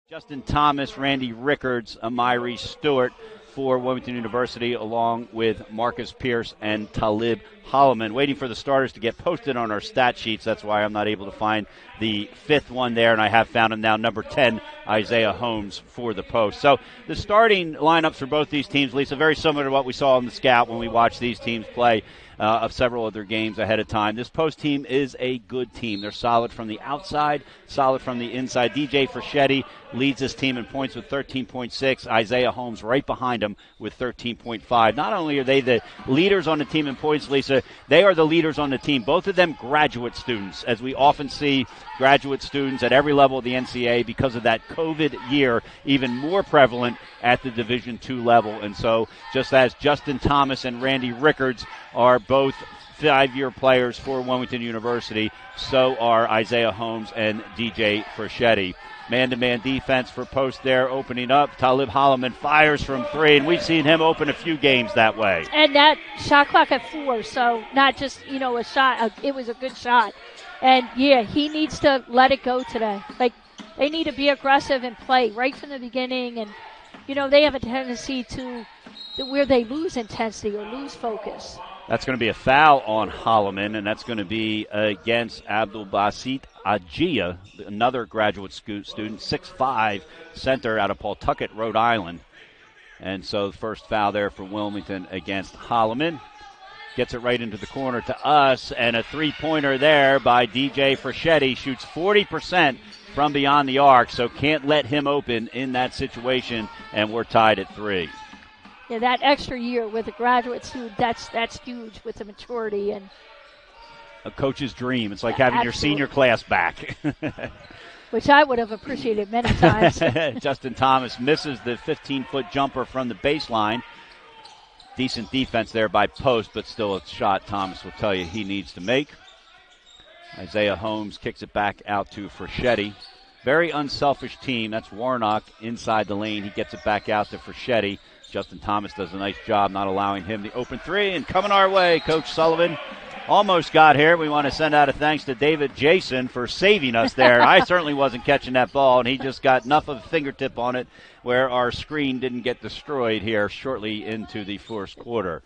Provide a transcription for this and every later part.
Justin Thomas, Randy Rickards, Amiri Stewart for Wilmington University, along with Marcus Pierce and Talib Holloman. Waiting for the starters to get posted on our stat sheets. That's why I'm not able to find the fifth one there, and I have found him now, number 10, Isaiah Holmes, for the post. So the starting lineups for both these teams, Lisa, very similar to what we saw in the scout when we watched these teams play of several of their games ahead of time. This post team is a good team. They're solid from the outside, solid from the inside. DJ Freschetti leads this team in points with 13.6. Isaiah Holmes right behind him with 13.5. Not only are they the leaders on the team in points, Lisa, they are the leaders on the team. Both of them graduate students, as we often see graduate students at every level of the NCAA because of that COVID year, even more prevalent at the Division II level. And so just as Justin Thomas and Randy Rickards are both 5-year players for Wilmington University, so are Isaiah Holmes and DJ Freschetti. Man-to-man defense for post there, opening up. Talib Holloman fires from three, and we've seen him open a few games that way. And that shot clock at 4, so not just, a shot. It was a good shot. And, yeah, he needs to let it go today. Like, they need to be aggressive and play right from the beginning. And, they have a tendency to where they lose intensity or lose focus. That's going to be a foul on Holloman, and that's going to be against Abdul Basit Ajia, another graduate student, 6'5", center out of Pawtucket, Rhode Island. And so the first foul there for Wilmington against Holloman. Gets it right into the corner to us, and a three-pointer there by DJ Freschetti. Shoots 40% from beyond the arc, so can't let him open in that situation, and we're tied at 3. Yeah, that extra year with a graduate student, that's huge with the maturity. And a coach's dream. It's like having your senior class back. Which I would have appreciated many times. Justin Thomas misses the 15-foot jumper from the baseline. Decent defense there by post, but still a shot Thomas will tell you he needs to make. Isaiah Holmes kicks it back out to Freschetti. Very unselfish team. That's Warnock inside the lane. He gets it back out to Freschetti. Justin Thomas does a nice job not allowing him the open three. And coming our way, Coach Sullivan almost got here. We want to send out a thanks to David Jason for saving us there. I certainly wasn't catching that ball, and he just got enough of a fingertip on it where our screen didn't get destroyed here shortly into the first quarter.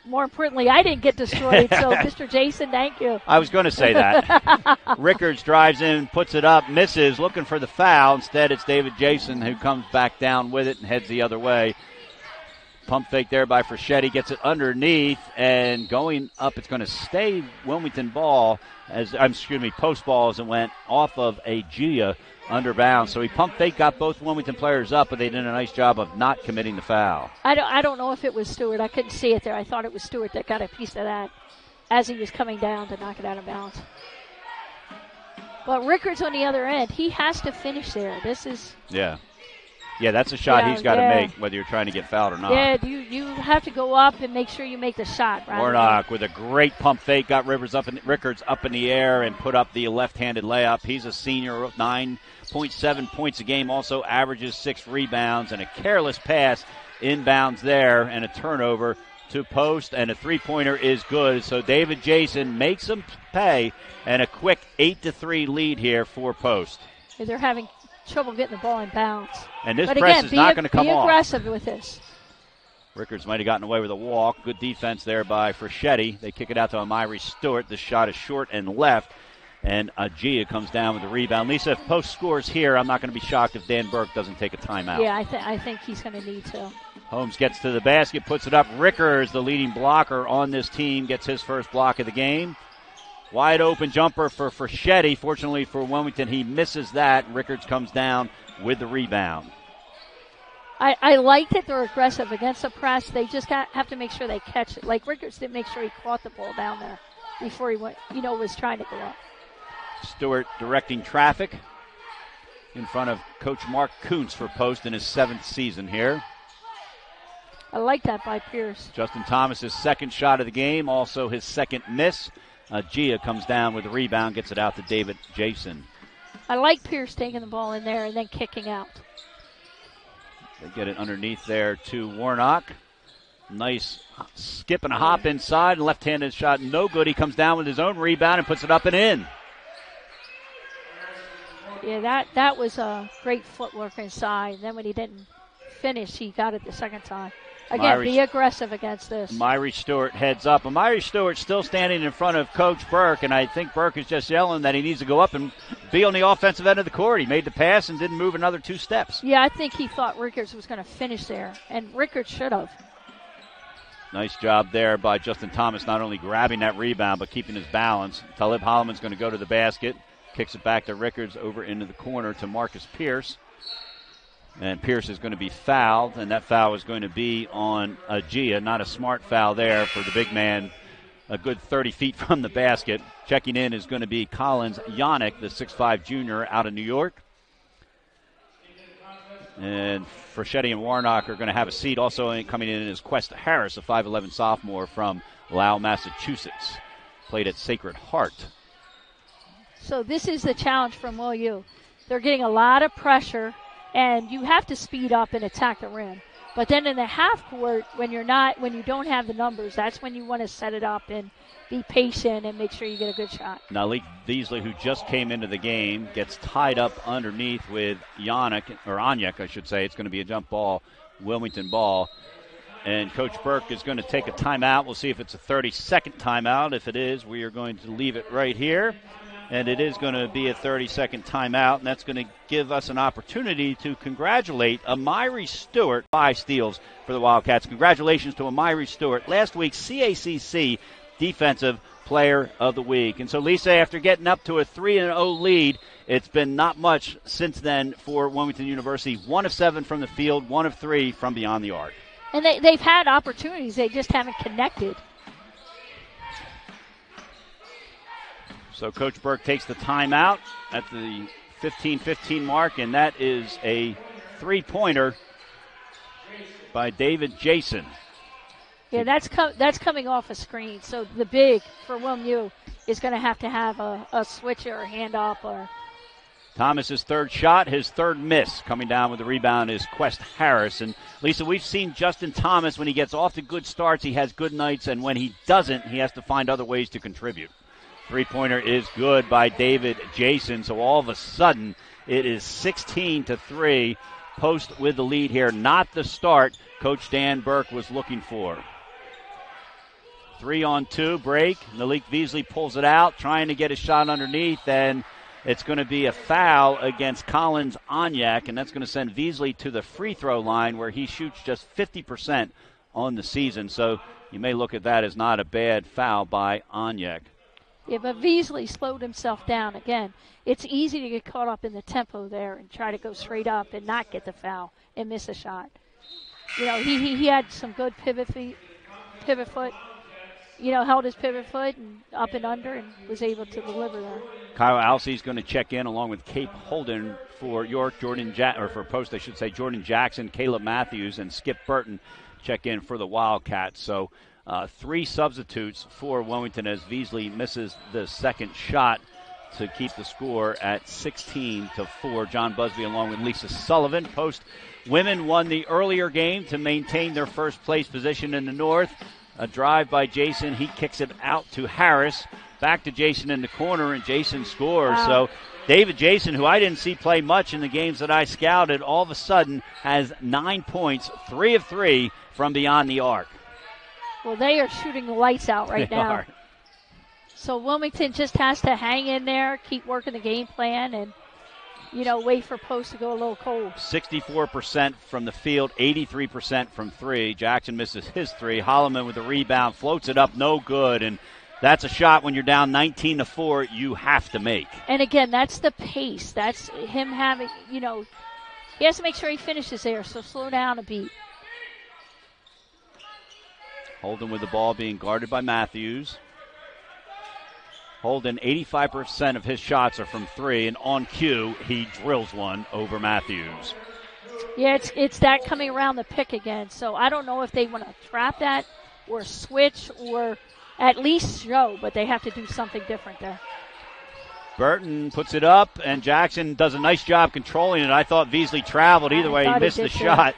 More importantly, I didn't get destroyed, so Mr. Jason, thank you. I was going to say that. Rickards drives in, puts it up, misses, looking for the foul. Instead, it's David Jason who comes back down with it and heads the other way. Pump fake there by Freschetti, gets it underneath, and going up, it's going to stay Wilmington ball, post ball as it went off of a Gia under bounds. So he pump fake, got both Wilmington players up, but they did a nice job of not committing the foul. I don't know if it was Stewart. I couldn't see it there. I thought it was Stewart that got a piece of that as he was coming down to knock it out of bounds. But Rickards on the other end, he has to finish there. Yeah, that's a shot he's got to make, whether you're trying to get fouled or not. Yeah, you have to go up and make sure you make the shot. Warnock with a great pump fake, got Rickards up in the air and put up the left-handed layup. He's a senior, 9.7 points a game, also averages 6 rebounds, and a careless pass inbounds there, and a turnover to post, and a three-pointer is good. So David Jason makes them pay, and a quick 8-3 lead here for post. They're having trouble getting the ball in bounds. And this press is not going to come off. Be aggressive with this. Rickards might have gotten away with a walk. Good defense there by Freschetti. They kick it out to Amiri Stewart. The shot is short and left. And Ajia comes down with the rebound. Lisa, if post scores here, I'm not going to be shocked if Dan Burke doesn't take a timeout. Yeah, I think he's going to need to. Holmes gets to the basket, puts it up. Rickards, the leading blocker on this team, gets his first block of the game. Wide open jumper for Freschetti. Fortunately for Wilmington, he misses that. Rickards comes down with the rebound. I like that they're aggressive against the press. They just have to make sure they catch it. Like Rickards didn't make sure he caught the ball down there before he went, was trying to go up. Stewart directing traffic in front of Coach Mark Kuntz for post in his 7th season here. I like that by Pierce. Justin Thomas' second shot of the game, also his second miss. Gia comes down with the rebound, gets it out to David Jason. I like Pierce taking the ball in there and then kicking out. They get it underneath there to Warnock. Nice skip and a hop inside. Left-handed shot, no good. He comes down with his own rebound and puts it up and in. Yeah, that was a great footwork inside. Then when he didn't finish, he got it the second time. Again, be aggressive against this. Myrie Stewart heads up. And Myrie Stewart still standing in front of Coach Burke, and I think Burke is just yelling that he needs to go up and be on the offensive end of the court. He made the pass and didn't move another 2 steps. Yeah, I think he thought Rickards was going to finish there, and Rickards should have. Nice job there by Justin Thomas, not only grabbing that rebound but keeping his balance. Talib Holloman's going to go to the basket, kicks it back to Rickards over into the corner to Marcus Pierce. And Pierce is going to be fouled, and that foul is going to be on Agia. Not a smart foul there for the big man, a good 30 feet from the basket. Checking in is going to be Collins Yannick, the 6'5 junior out of New York. And Freschetti and Warnock are going to have a seat. Also coming in is Quest Harris, a 5'11 sophomore from Lowell, Massachusetts. Played at Sacred Heart. So this is the challenge from OU. They're getting a lot of pressure, and you have to speed up and attack the rim. But then in the half court, when you don't have the numbers, that's when you want to set it up and be patient and make sure you get a good shot. Now, Malik Beasley, who just came into the game, gets tied up underneath with Anyek, I should say. It's going to be a jump ball, Wilmington ball. And Coach Burke is going to take a timeout. We'll see if it's a 30-second timeout. If it is, we are going to leave it right here. And it is going to be a 30-second timeout, and that's going to give us an opportunity to congratulate Myrie Stewart. 5 steals for the Wildcats. Congratulations to Myrie Stewart, last week's CACC Defensive Player of the Week. And so, Lisa, after getting up to a 3-0 lead, it's been not much since then for Wilmington University. 1 of 7 from the field, 1 of 3 from beyond the arc. And they've had opportunities. They just haven't connected. So Coach Burke takes the timeout at the 15-15 mark, and that is a 3-pointer by David Jason. Yeah, that's coming off a screen. So the big for WilmU is going to have a switch or a hand up. Or Thomas's third shot, his third miss. Coming down with the rebound is Quest Harris. And Lisa, we've seen Justin Thomas, when he gets off to good starts, he has good nights, and when he doesn't, he has to find other ways to contribute. 3-pointer is good by David Jason. So all of a sudden, it is 16-3. Post with the lead here. Not the start Coach Dan Burke was looking for. 3-on-2 break. Malik Beasley pulls it out, trying to get a shot underneath, and it's going to be a foul against Collins Anyek, and that's going to send Beasley to the free throw line, where he shoots just 50% on the season. So you may look at that as not a bad foul by Anyek. Yeah, but Beasley slowed himself down. Again, it's easy to get caught up in the tempo there and try to go straight up and not get the foul and miss a shot. You know, he had some good pivot foot, held his pivot foot and up and under and was able to deliver there. Kyle Alcey's going to check in along with Cape Holden for York, Jordan Jackson, Caleb Matthews, and Skip Burton check in for the Wildcats. So 3 substitutes for Wilmington as Beasley misses the second shot to keep the score at 16-4. John Busby along with Lisa Sullivan. Post women won the earlier game to maintain their first place position in the North. A drive by Jason. He kicks it out to Harris. Back to Jason in the corner, and Jason scores. Wow. So David Jason, who I didn't see play much in the games that I scouted, all of a sudden has 9 points, 3 of 3 from beyond the arc. Well, they are shooting the lights out right they now. Are. So Wilmington just has to hang in there, keep working the game plan, and, wait for Post to go a little cold. 64% from the field, 83% from 3. Jackson misses his 3. Holloman with the rebound, floats it up, no good. And that's a shot when you're down 19-4 you have to make. And, again, that's the pace. That's him having, he has to make sure he finishes there, so slow down a beat. Holden with the ball being guarded by Matthews. Holden, 85% of his shots are from 3, and on cue, he drills one over Matthews. Yeah, it's that coming around the pick again. So I don't know if they want to trap that or switch or at least show, but they have to do something different there. Burton puts it up, and Jackson does a nice job controlling it. I thought Beasley traveled. Either way, he missed the shot.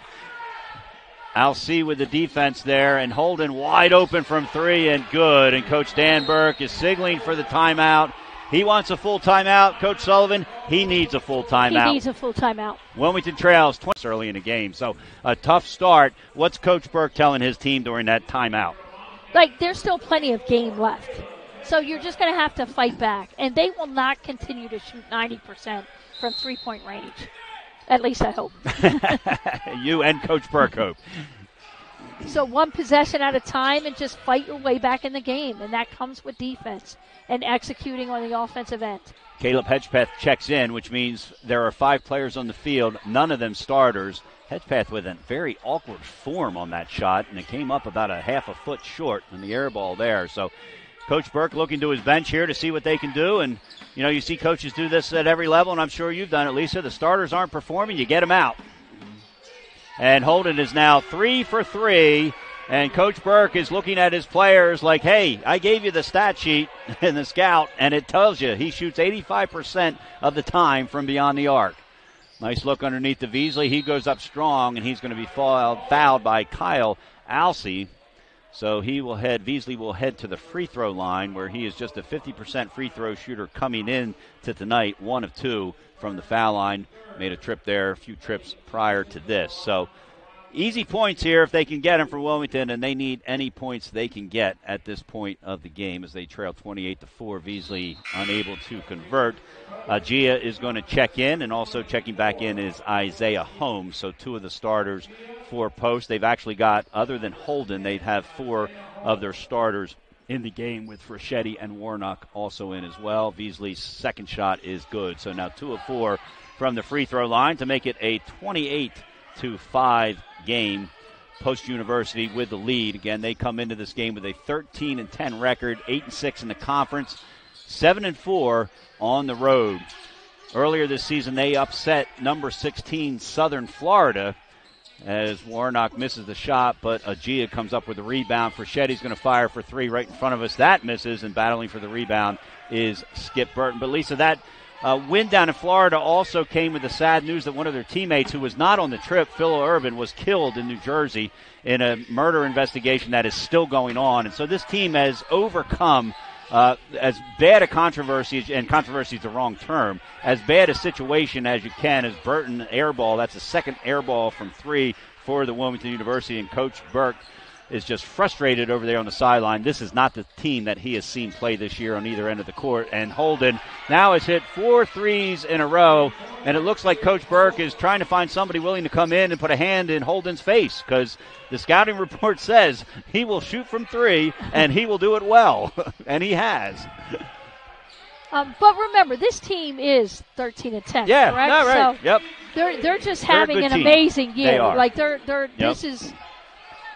Alcey with the defense there, and Holden wide open from 3 and good. And Coach Dan Burke is signaling for the timeout. He wants a full timeout. Coach Sullivan, he needs a full timeout. He needs a full timeout. Wilmington trails 20 early in the game, so a tough start. What's Coach Burke telling his team during that timeout? Like, there's still plenty of game left. So you're just going to have to fight back. And they will not continue to shoot 90% from three-point range. At least I hope. You and Coach Burke hope. So one possession at a time and just fight your way back in the game. And that comes with defense and executing on the offensive end. Caleb Hedgepeth checks in, which means there are 5 players on the field, none of them starters. Hedgepeth with a very awkward form on that shot, and it came up about a half a foot short on the air ball there. So Coach Burke looking to his bench here to see what they can do. And, you know, you see coaches do this at every level, and I'm sure you've done it, Lisa. The starters aren't performing, you get them out. And Holden is now 3 for 3. And Coach Burke is looking at his players like, hey, I gave you the stat sheet and the scout, and it tells you he shoots 85% of the time from beyond the arc. Nice look underneath to Beasley. He goes up strong, and he's going to be fouled by Kyle Alsey. So Beasley will head to the free throw line, where he is just a 50% free throw shooter coming in to tonight, 1 of 2 from the foul line. Made a trip there, a few trips prior to this. So easy points here if they can get them for Wilmington, and they need any points they can get at this point of the game as they trail 28-4. Beasley unable to convert. Gia is going to check in, and also checking back in is Isaiah Holmes. So 2 of the starters for post. They've actually got, other than Holden, they'd have 4 of their starters in the game, with Fraschetti and Warnock also in as well. Beasley's second shot is good. So now 2 of 4 from the free throw line to make it a 28-5 game. Post University with the lead. Again, they come into this game with a 13-10 record, 8-6 in the conference, 7-4 on the road. Earlier this season, they upset number 16 Southern Florida as Warnock misses the shot, but Agia comes up with a rebound. Frachetti's going to fire for 3 right in front of us. That misses, and battling for the rebound is Skip Burton. But Lisa, that win down in Florida also came with the sad news that one of their teammates, who was not on the trip, Phil Urban, was killed in New Jersey in a murder investigation that is still going on. And so this team has overcome as bad a controversy, and controversy is the wrong term, as bad a situation as you can, as Burton airball. That's the second airball from 3 for the Wilmington University, and Coach Burke is just frustrated over there on the sideline. This is not the team that he has seen play this year on either end of the court. And Holden now has hit 4 threes in a row, and it looks like Coach Burke is trying to find somebody willing to come in and put a hand in Holden's face, because the scouting report says he will shoot from 3 and he will do it well, and he has. But remember, this team is 13-10. Yeah, correct? no, right. So yep. They're just having an team. amazing year. They are. Like Yep. This is,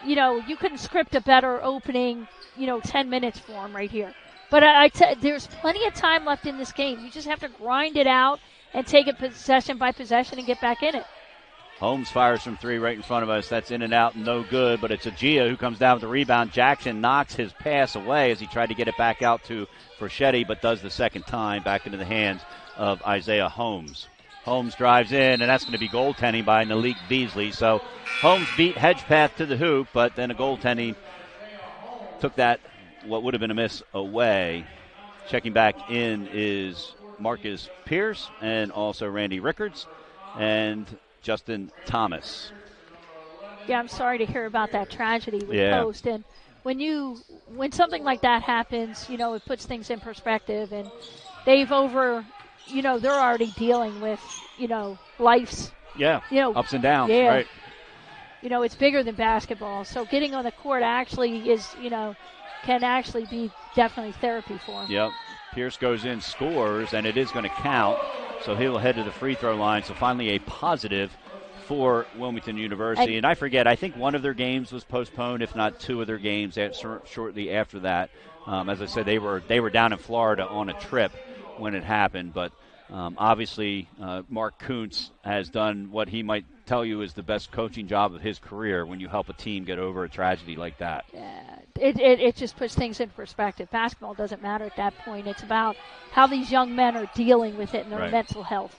you know, you couldn't script a better opening, 10 minutes for them right here. But there's plenty of time left in this game. You just have to grind it out and take it possession by possession and get back in it. Holmes fires from 3 right in front of us. That's in and out, no good, but it's Agia who comes down with the rebound. Jackson knocks his pass away as he tried to get it back out to Fraschetti, but does the second time back into the hands of Isaiah Holmes. Holmes drives in, and that's going to be goaltending by Malik Beasley. So Holmes beat Hedgepeth to the hoop, but then a goaltending took that, what would have been a miss, away. Checking back in is Marcus Pierce and also Randy Rickards and Justin Thomas. Yeah, I'm sorry to hear about that tragedy with Post. And when something like that happens, it puts things in perspective. And they're already dealing with, life's. Ups and downs, yeah. right. It's bigger than basketball. So getting on the court actually is, can actually be definitely therapy for him. Yep. Pierce goes in, scores, and it is going to count. So he'll head to the free throw line. So finally a positive for Wilmington University. And I forget, I think one of their games was postponed, if not 2 of their games shortly after that. As I said, they were down in Florida on a trip when it happened. But obviously Mark Kuntz has done what he might tell you is the best coaching job of his career when you help a team get over a tragedy like that. Yeah, it just puts things in perspective. Basketball doesn't matter at that point. It's about how these young men are dealing with it and their mental health.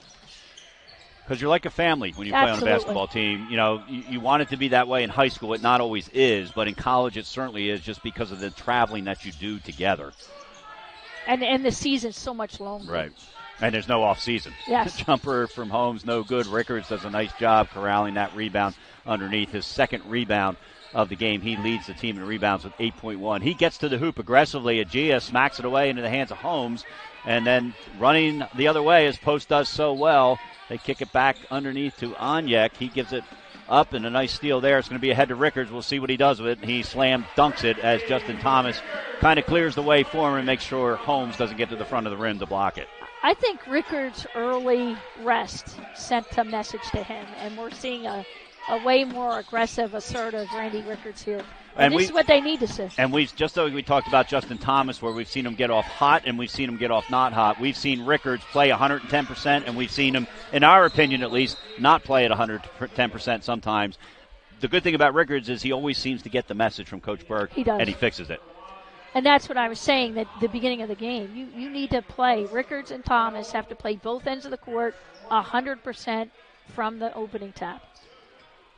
Because you're like a family when you play on a basketball team. You want it to be that way in high school. It not always is, but in college it certainly is, just because of the traveling that you do together. And the season's so much longer. Right. And there's no off season. Yes. Jumper from home's no good. Rickards does a nice job corralling that rebound underneath. His second rebound of the game. He leads the team in rebounds with 8.1. He gets to the hoop aggressively. Agia smacks it away into the hands of Holmes. And then running the other way, as Post does so well, they kick it back underneath to Onyek. He gives it up, and a nice steal there. It's going to be ahead to Rickards. We'll see what he does with it. He slam dunks it as Justin Thomas kind of clears the way for him and makes sure Holmes doesn't get to the front of the rim to block it. I think Rickards' early rest sent a message to him, and we're seeing a way more aggressive, assertive Randy Rickards here. And this is what they need to see. And just though we talked about Justin Thomas, where we've seen him get off hot and we've seen him get off not hot, we've seen Rickards play 110%, and we've seen him, in our opinion at least, not play at 110% sometimes. The good thing about Rickards is he always seems to get the message from Coach Burke. He does. And he fixes it. And that's what I was saying at the beginning of the game. You need to play. Rickards and Thomas have to play both ends of the court 100% from the opening tap.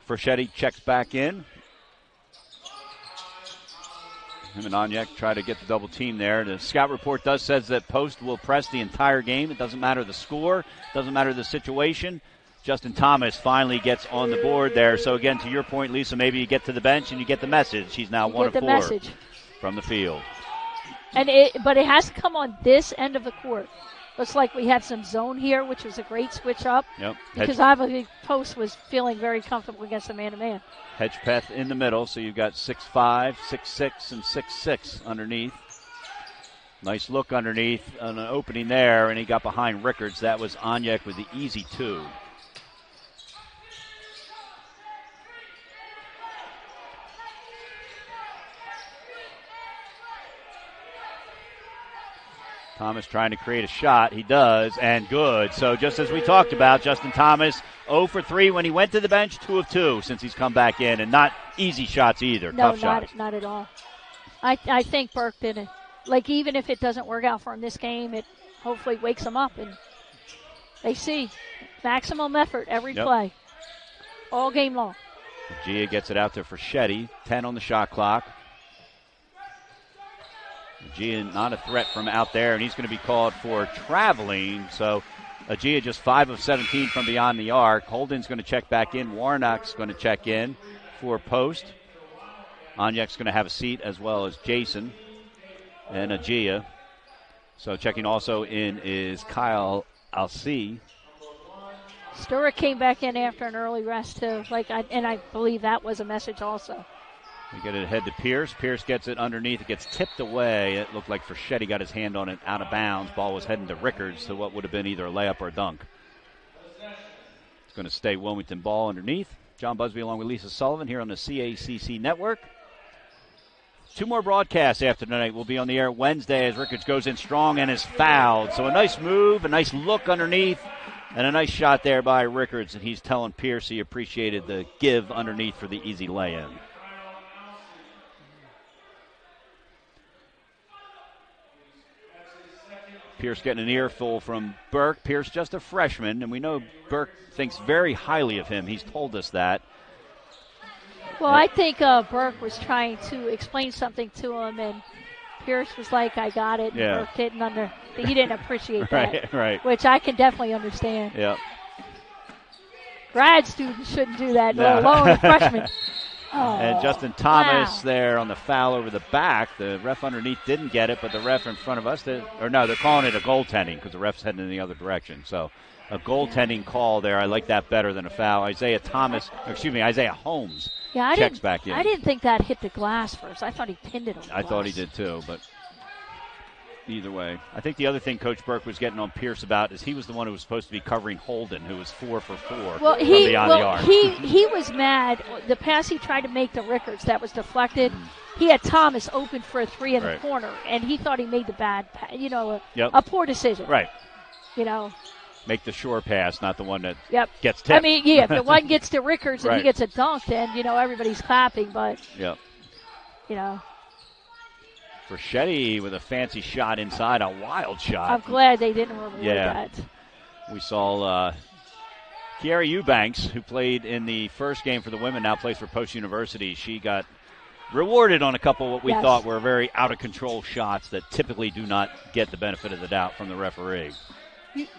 Fraschetti checks back in. Him and Onyek try to get the double team there. The scout report says that Post will press the entire game. It doesn't matter the score. It doesn't matter the situation. Justin Thomas finally gets on the board there. So, again, to your point, Lisa, maybe you get to the bench and you get the message. He's now 1 of 4 message from the field. But it has to come on this end of the court. Looks like we had some zone here, which was a great switch up. Yep. Because obviously Post was feeling very comfortable against the man-to-man. Hedgepeth in the middle, so you've got 6'5", 6'6", and 6'6" underneath. Nice look underneath on an opening there, and he got behind Rickards. That was Onyek with the easy 2. Thomas trying to create a shot. He does, and good. So just as we talked about, Justin Thomas 0 for 3 when he went to the bench, 2 of 2 since he's come back in, and not easy shots either. No, tough shots. Not at all. I think Burke did it. Like, even if it doesn't work out for him this game, it hopefully wakes him up, and they see maximum effort every play, all game long. Gia gets it out there for Shetty. 10 on the shot clock. Agia not a threat from out there, and he's going to be called for traveling. So Agia just 5 of 17 from beyond the arc. Holden's going to check back in. Warnock's going to check in for Post. Onyek's going to have a seat, as well as Jason and Agia. So checking also in is Kyle Alcee. Stewart came back in after an early rest, too. And I believe that was a message also. They get it ahead to Pierce. Pierce gets it underneath. It gets tipped away. It looked like Fraschetti got his hand on it out of bounds. Ball was heading to Rickards, so what would have been either a layup or a dunk. It's going to stay Wilmington ball underneath. John Busby along with Lisa Sullivan here on the CACC Network. 2 more broadcasts after tonight. We'll be on the air Wednesday as Rickards goes in strong and is fouled. So a nice move, a nice look underneath, and a nice shot there by Rickards. And he's telling Pierce he appreciated the give underneath for the easy lay-in. Pierce getting an earful from Burke. Pierce just a freshman, and we know Burke thinks very highly of him. He's told us that. Well, I think Burke was trying to explain something to him, and Pierce was like, I got it. And Burke he didn't appreciate that. Right. Which I can definitely understand. Yeah. Grad students shouldn't do that, let alone a freshman. And Justin Thomas there on the foul over the back. The ref underneath didn't get it, but the ref in front of us they're calling it a goaltending because the ref's heading in the other direction. So a goaltending call there. I like that better than a foul. Isaiah Holmes checks back in. I didn't think that hit the glass first. I thought he pinned it on the glass. I thought he did too, but either way. I think the other thing Coach Burke was getting on Pierce about is he was the one who was supposed to be covering Holden, who was 4 for 4 from beyond the arc. He was mad. The pass he tried to make to Rickards, that was deflected. He had Thomas open for a 3 in the corner, and he thought he made the bad pass, a poor decision. Right. Make the sure pass, not the one that gets tipped. I mean, if the one gets to Rickards and he gets a dunk, then, everybody's clapping, but, Fraschetti with a fancy shot inside, a wild shot. I'm glad they didn't reward that. We saw Kiara Eubanks, who played in the first game for the women, now plays for Post University. She got rewarded on a couple what we Yes. thought were very out-of-control shots that typically do not get the benefit of the doubt from the referee.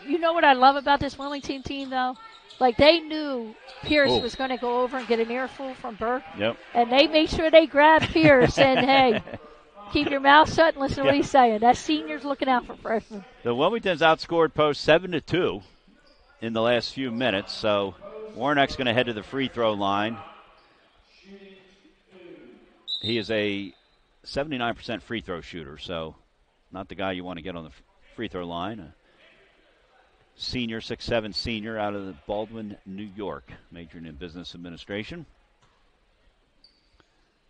You know what I love about this Wilmington team, though? Like, they knew Pierce Oh. was going to go over and get an earful from Burke. Yep. And they made sure they grabbed Pierce and, hey, keep your mouth shut and listen to what he's saying. That senior's looking out for freshmen. The Wilmington's outscored Post 7-2 in the last few minutes, so Warnock's going to head to the free throw line. He is a 79% free throw shooter, so not the guy you want to get on the free throw line. A senior, 6'7" senior out of the Baldwin, New York, majoring in business administration.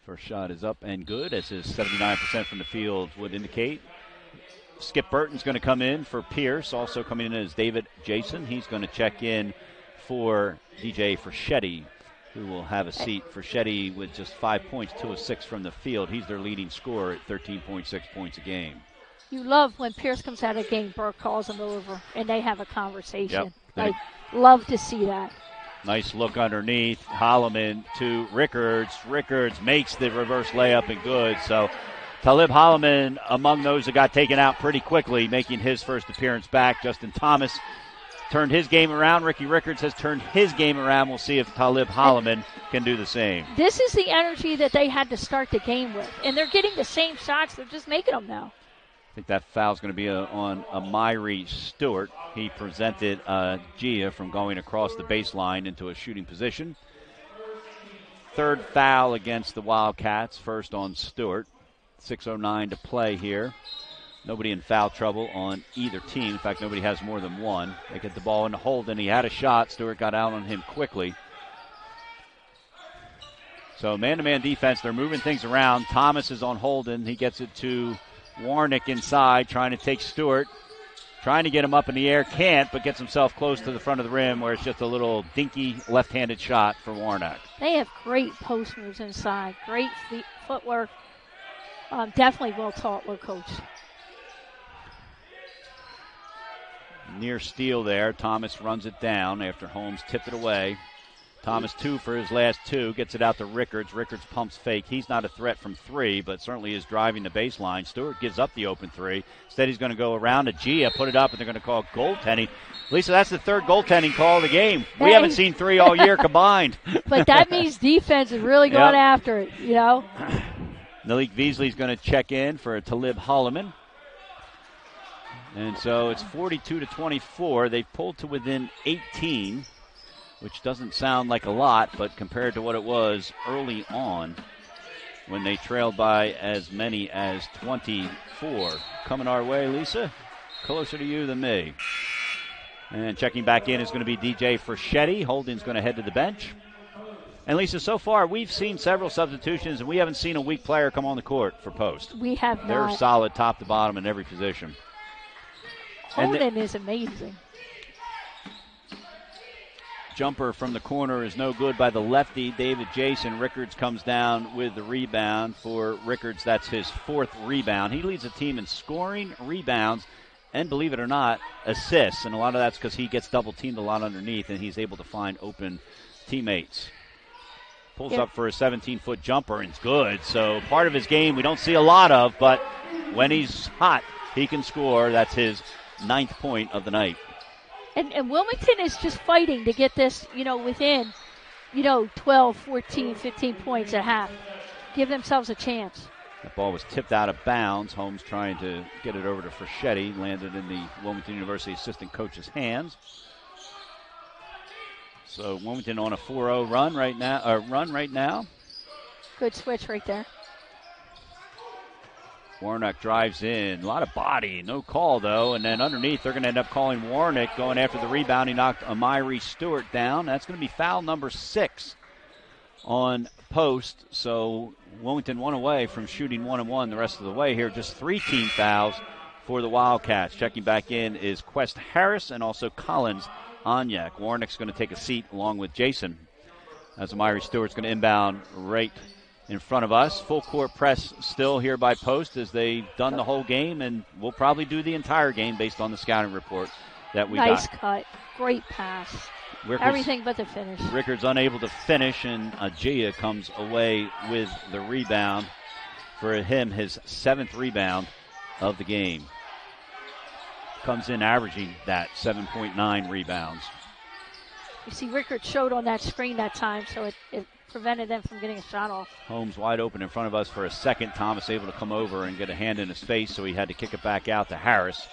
First shot is up and good, as his 79% from the field would indicate. Skip Burton's going to come in for Pierce. Also coming in is David Jason. He's going to check in for DJ Freschetti, who will have a seat. Freschetti with just 5 points, 2 of 6 from the field. He's their leading scorer at 13.6 points a game. You love when Pierce comes out of the game, Burke calls him over, and they have a conversation. Yep. Like, love to see that. Nice look underneath. Holloman to Rickards. Rickards makes the reverse layup and good. So Talib Holloman among those that got taken out pretty quickly, making his first appearance back. Justin Thomas turned his game around. Ricky Rickards has turned his game around. We'll see if Talib Holloman can do the same. This is the energy that they had to start the game with, and they're getting the same shots. They're just making them now. I think that foul's going to be on Amiri Stewart. He prevented Gia from going across the baseline into a shooting position. Third foul against the Wildcats, first on Stewart. 6:09 to play here. Nobody in foul trouble on either team. In fact, nobody has more than one. They get the ball in the hold, and he had a shot. Stewart got out on him quickly. So man-to-man defense, they're moving things around. Thomas is on Holden. He gets it to Warnick inside, trying to take Stewart. Trying to get him up in the air, can't, but gets himself close to the front of the rim where it's just a little dinky left-handed shot for Warnock. They have great post moves inside, great footwork. Definitely well taught, well coached. Near steal there. Thomas runs it down after Holmes tipped it away. Thomas 2 for his last 2. Gets it out to Rickards. Rickards pumps fake. He's not a threat from 3, but certainly is driving the baseline. Stewart gives up the open 3. Instead, he's going to go around to Gia, put it up, and they're going to call goaltending. Lisa, that's the third goaltending call of the game. We haven't seen 3 all year combined. But that means defense is really going after it, you know. Malik Beasley's going to check in for Talib Holloman. And so it's 42-24. They've pulled to within 18, which doesn't sound like a lot, but compared to what it was early on when they trailed by as many as 24. Coming our way, Lisa. Closer to you than me. And checking back in is going to be DJ Freschetti. Holden's going to head to the bench. And, Lisa, so far we've seen several substitutions, and we haven't seen a weak player come on the court for Post. We have not. They're solid top to bottom in every position. Holden is amazing. Jumper from the corner is no good by the lefty, David Jason. Rickards comes down with the rebound for Rickards. That's his 4th rebound. He leads the team in scoring, rebounds, and believe it or not, assists. And a lot of that's because he gets double-teamed a lot underneath, and he's able to find open teammates. Pulls up for a 17-foot jumper, and it's good. So part of his game we don't see a lot of, but when he's hot, he can score. That's his 9th point of the night. And Wilmington is just fighting to get this, within, 12, 14, 15 points at half. Give themselves a chance. That ball was tipped out of bounds. Holmes trying to get it over to Freschetti. Landed in the Wilmington University assistant coach's hands. So Wilmington on a 4-0 run right now. Good switch right there. Warnock drives in. A lot of body. No call, though. And then underneath, they're going to end up calling Warnock going after the rebound. He knocked Amiri Stewart down. That's going to be foul number 6 on Post. So Wilmington 1 away from shooting 1-1 the rest of the way here. Just 3 team fouls for the Wildcats. Checking back in is Quest Harris and also Collins Onyak. Warnock's going to take a seat along with Jason as Amiri Stewart's going to inbound right in front of us. Full court press still here by Post as they've done the whole game, and we'll probably do the entire game based on the scouting report that we got. Nice cut. Great pass. Everything but the finish. Rickards unable to finish, and Ajia comes away with the rebound. For him, his 7th rebound of the game. Comes in averaging that 7.9 rebounds. You see, Rickards showed on that screen that time, so it prevented them from getting a shot off. Holmes wide open in front of us for a second. Thomas able to come over and get a hand in his face, so he had to kick it back out to Harris.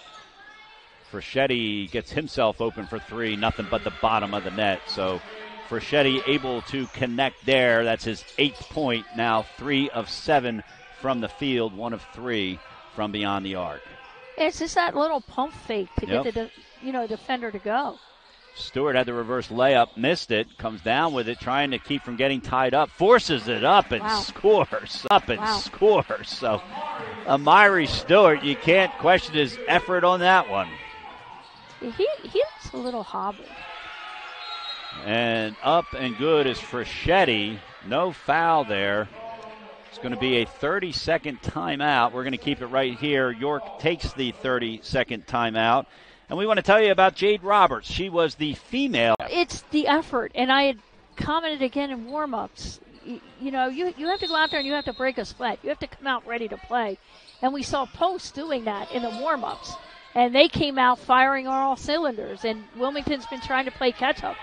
Fraschetti gets himself open for 3, nothing but the bottom of the net. So Fraschetti able to connect there. That's his 8th point. Now 3 of 7 from the field, 1 of 3 from beyond the arc. It's just that little pump fake to get the defender to go. Stewart had the reverse layup, missed it, comes down with it, trying to keep from getting tied up, forces it up and scores. Scores. So Amiri Stewart, you can't question his effort on that one. He looks a little hobbled. And up and good is Fraschetti. No foul there. It's going to be a 30-second timeout. We're going to keep it right here. York takes the 30-second timeout. And we want to tell you about Jade Roberts. She was the female. It's the effort, and I had commented again in warm-ups. You have to go out there and you have to break a sweat. You have to come out ready to play. And we saw Post doing that in the warm-ups. And they came out firing on all cylinders, and Wilmington's been trying to play catch-up.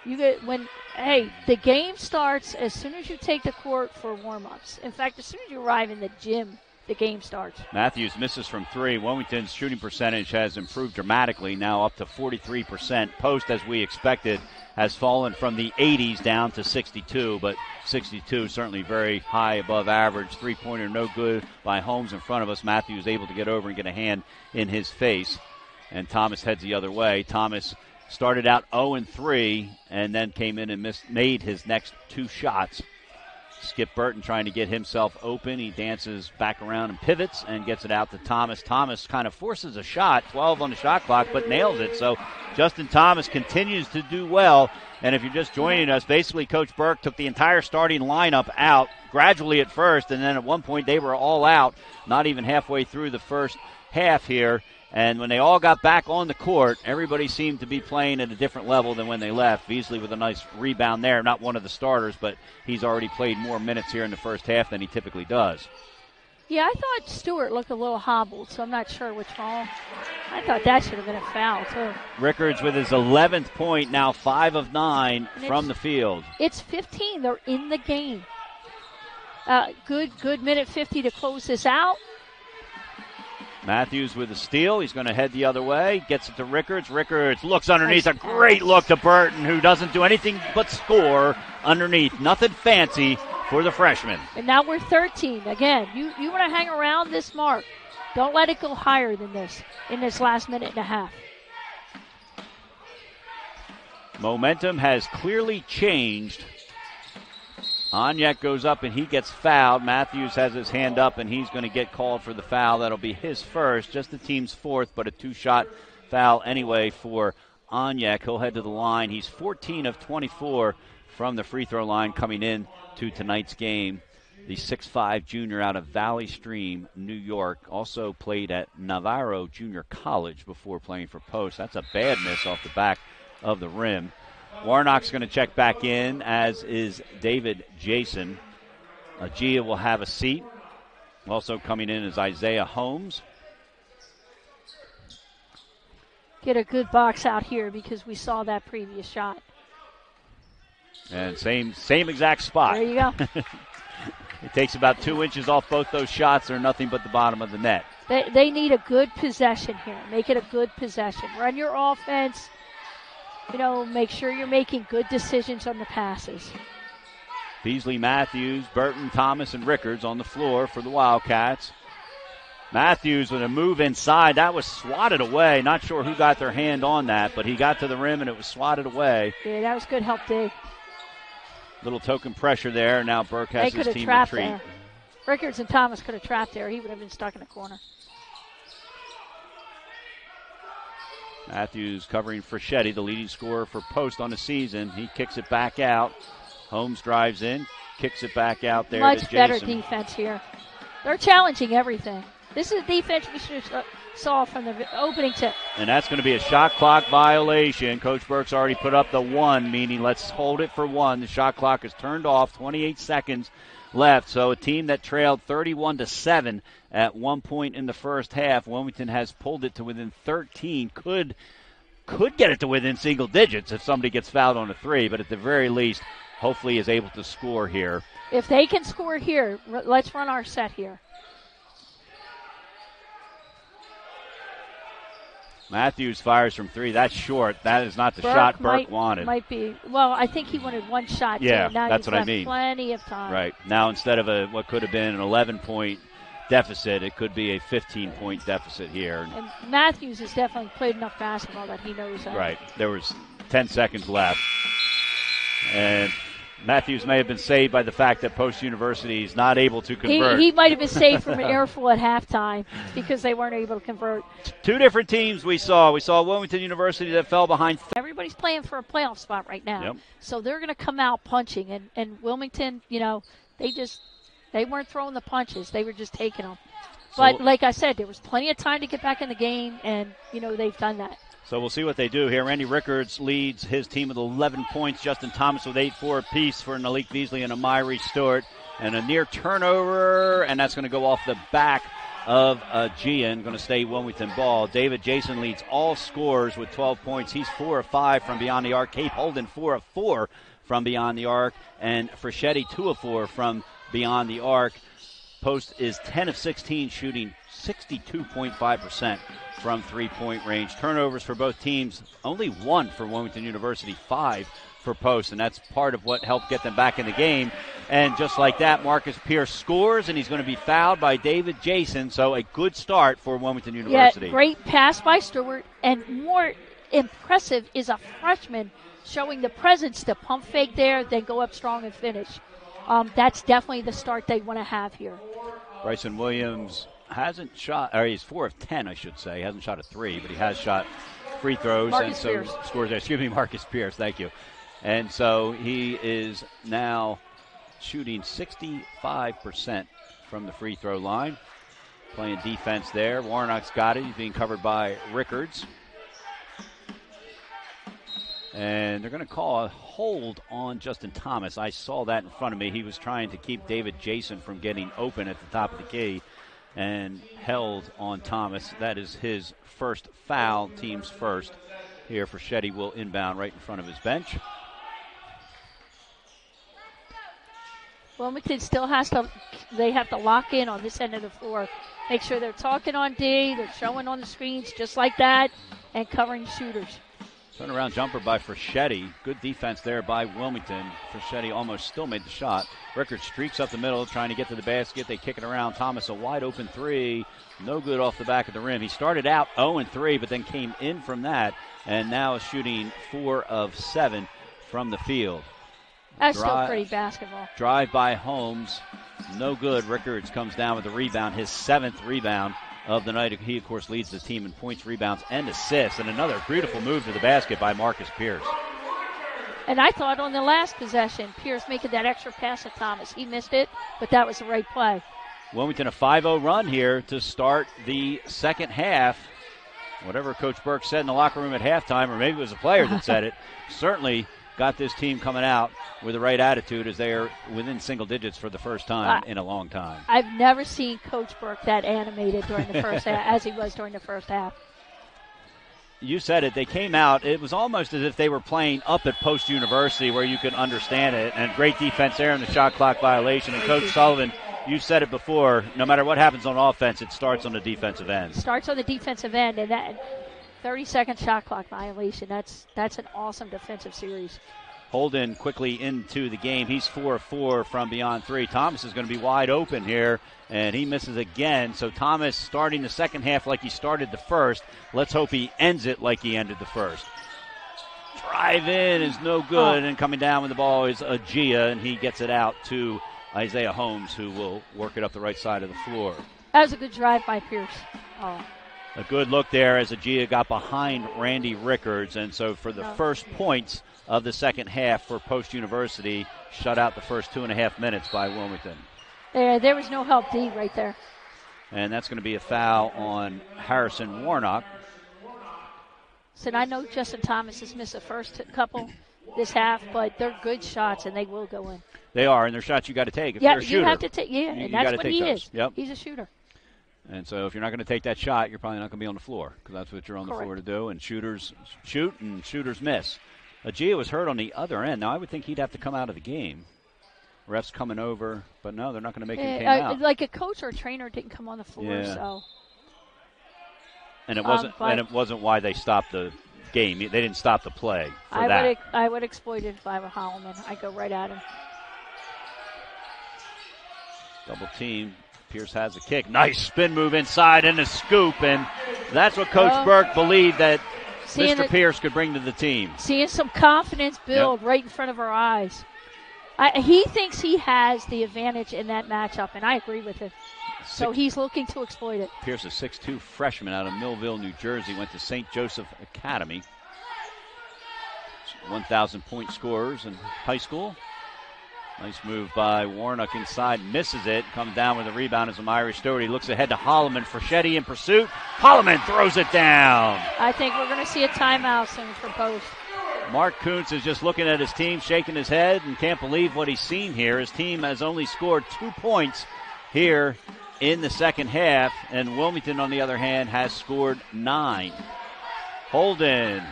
The game starts as soon as you take the court for warm-ups. In fact, as soon as you arrive in the gym, the game starts. Matthews misses from 3. Wilmington's shooting percentage has improved dramatically, now up to 43%. Post, as we expected, has fallen from the 80s down to 62, but 62 certainly very high above average. 3-pointer no good by Holmes in front of us. Matthews able to get over and get a hand in his face, and Thomas heads the other way. Thomas started out 0-3 and then came in and made his next 2 shots. Skip Burton trying to get himself open. He dances back around and pivots and gets it out to Thomas. Thomas kind of forces a shot, 12 on the shot clock, but nails it. So Justin Thomas continues to do well. And if you're just joining us, basically Coach Burke took the entire starting lineup out gradually at first, and then at one point they were all out, not even halfway through the first half here. And when they all got back on the court, everybody seemed to be playing at a different level than when they left. Beasley with a nice rebound there. Not one of the starters, but he's already played more minutes here in the first half than he typically does. Yeah, I thought Stewart looked a little hobbled, so I'm not sure what's wrong. I thought that should have been a foul, too. Rickards with his 11th point, now 5 of 9 from the field. It's 15. They're in the game. Good minute 50 to close this out. Matthews with a steal. He's going to head the other way. Gets it to Rickards. Rickards looks underneath. A great look to Burton, who doesn't do anything but score underneath. Nothing fancy for the freshman. And now we're 13. Again, you want to hang around this mark. Don't let it go higher than this in this last minute and a half. Momentum has clearly changed. Onyek goes up and he gets fouled. Matthews has his hand up and he's going to get called for the foul. That'll be his first, just the team's 4th, but a 2-shot foul anyway for Onyek. He'll head to the line. He's 14 of 24 from the free throw line coming in to tonight's game. The 6'5 junior out of Valley Stream, New York, also played at Navarro Junior College before playing for Post. That's a bad miss off the back of the rim. Warnock's going to check back in, as is David Jason. Gia will have a seat. Also coming in is Isaiah Holmes. Get a good box out here because we saw that previous shot. And same exact spot. There you go. It takes about 2 inches off both those shots. They're nothing but the bottom of the net. They need a good possession here. Make it a good possession. Run your offense. Make sure you're making good decisions on the passes. Beasley, Matthews, Burton, Thomas, and Rickards on the floor for the Wildcats. Matthews with a move inside. That was swatted away. Not sure who got their hand on that, but he got to the rim and it was swatted away. Yeah, that was good help, Dave. Little token pressure there. Now Burke has his team trapped retreat. there. Rickards and Thomas could have trapped there. He would have been stuck in the corner. Matthews covering Fraschetti, the leading scorer for Post on the season. He kicks it back out. Holmes drives in, kicks it back out there to Jason. Much better defense here. They're challenging everything. This is the defense we should have saw from the opening tip. And that's going to be a shot clock violation. Coach Burke's already put up the 1, meaning let's hold it for 1. The shot clock is turned off, 28 seconds left. So a team that trailed 31-7 at one point in the first half, Wilmington has pulled it to within 13. Could get it to within single digits if somebody gets fouled on a 3, but at the very least, hopefully is able to score here. If they can score here, let's run our set here. Matthews fires from 3. That's short. That is not the Burke shot Burke wanted. Might be. Well, I think he wanted one shot. Yeah, too. Now that's what I mean. Plenty of time. Right. Now instead of what could have been an 11-point deficit, it could be a 15-point deficit here. And Matthews has definitely played enough basketball that he knows that. Right. There was 10 seconds left. And Matthews may have been saved by the fact that Post University is not able to convert. He might have been saved from an airful at halftime because they weren't able to convert. Two different teams we saw. We saw Wilmington University that fell behind. Everybody's playing for a playoff spot right now. Yep. So they're going to come out punching. And Wilmington, they weren't throwing the punches. They were just taking them. But like I said, there was plenty of time to get back in the game, and, they've done that. So we'll see what they do here. Randy Rickards leads his team with 11 points. Justin Thomas with 8 for apiece for Malik Beasley and Amiri Stewart. And a near turnover, and that's going to go off the back of Gian. Going to stay Wilmington ball. David Jason leads all scorers with 12 points. He's 4 of 5 from beyond the arc. Cape Holden 4 of 4 from beyond the arc. And Frischetti 2 of 4 from beyond the arc. Post is 10 of 16, shooting 62.5% from three-point range. Turnovers for both teams, only 1 for Wilmington University, 5 for Post, and that's part of what helped get them back in the game. And just like that, Marcus Pierce scores, and he's going to be fouled by David Jason, so a good start for Wilmington University. Yeah, great pass by Stewart, and more impressive is a freshman showing the presence to pump fake there, then go up strong and finish. That's definitely the start they want to have here. Bryson Williams hasn't shot, or he's 4 of 10, I should say. He hasn't shot a 3, but he has shot free throws. Marcus and so Pierce. Scores. Excuse me, Marcus Pierce. Thank you. And so he is now shooting 65% from the free throw line. Playing defense there. Warnock's got it. He's being covered by Rickards. And they're going to call a hold on Justin Thomas. I saw that in front of me. He was trying to keep David Jason from getting open at the top of the key and held on Thomas. That is his first foul, team's first. Here, Frischetti will inbound right in front of his bench. Wilmington still have to lock in on this end of the floor. Make sure they're talking on D, they're showing on the screens just like that, and covering shooters. Turnaround jumper by Frischetti. Good defense there by Wilmington. Frischetti almost still made the shot. Rickards streaks up the middle, trying to get to the basket. They kick it around. Thomas, a wide open 3. No good off the back of the rim. He started out 0-3, but then came in from that, and now is shooting 4 of 7 from the field. That's still pretty basketball. Drive by Holmes. No good. Rickards comes down with the rebound, his 7th rebound of the night. He, of course, leads the team in points, rebounds, and assists. And another beautiful move to the basket by Marcus Pierce. And I thought on the last possession, Pierce making that extra pass to Thomas. He missed it, but that was the right play. Wilmington a 5-0 run here to start the second half. Whatever Coach Burke said in the locker room at halftime, or maybe it was a player that said it, certainly got this team coming out with the right attitude as they are within single digits for the first time in a long time. I've never seen Coach Burke that animated during the first half as he was during the first half. You said it. They came out. It was almost as if they were playing up at Post University where you could understand it. And great defense there in the shot clock violation. And Coach Sullivan, you said it before, no matter what happens on offense, it starts on the defensive end. Starts on the defensive end, and that 30-second shot clock violation. That's an awesome defensive series. Holden quickly into the game. He's 4 of 4 from beyond 3. Thomas is going to be wide open here, and he misses again. So Thomas starting the second half like he started the first. Let's hope he ends it like he ended the first. Drive in is no good, and coming down with the ball is Agia, and he gets it out to Isaiah Holmes, who will work it up the right side of the floor. That was a good drive by Pierce. A good look there as Agia got behind Randy Rickards, and so for the first points of the second half for Post University, shut out the first 2.5 minutes by Wilmington. There was no help D right there. And that's going to be a foul on Harrison Warnock. So I know Justin Thomas has missed the first couple this half, but they're good shots, and they will go in. They are, and they're shots you got to take if you're a shooter. You have to take, and that's what he is. Yep. He's a shooter. And so if you're not going to take that shot, you're probably not going to be on the floor because that's what you're on the floor to do. And shooters shoot and shooters miss. Agia was hurt on the other end. Now, I would think he'd have to come out of the game. Refs coming over, but no, they're not going to make him come out. Like a coach or a trainer didn't come on the floor, so. And it wasn't why they stopped the game. They didn't stop the play for that. I would exploit it if I were Holloman. I'd go right at him. Double team. Pierce has a kick. Nice spin move inside and a scoop, and that's what Coach Burke believed that Mr. Pierce could bring to the team. Seeing some confidence build right in front of our eyes. He thinks he has the advantage in that matchup, and I agree with him. So he's looking to exploit it. Pierce, a 6'2 freshman out of Millville, New Jersey, went to St. Joseph Academy. 1,000-point scorers in high school. Nice move by Warnock inside, misses it, comes down with a rebound as Amiri Stewart. He looks ahead to Holloman. Frschetti in pursuit. Holloman throws it down. I think we're going to see a timeout soon for post. Mark Kuntz is just looking at his team, shaking his head, and can't believe what he's seen here. His team has only scored 2 points here in the second half, and Wilmington, on the other hand, has scored 9. Holden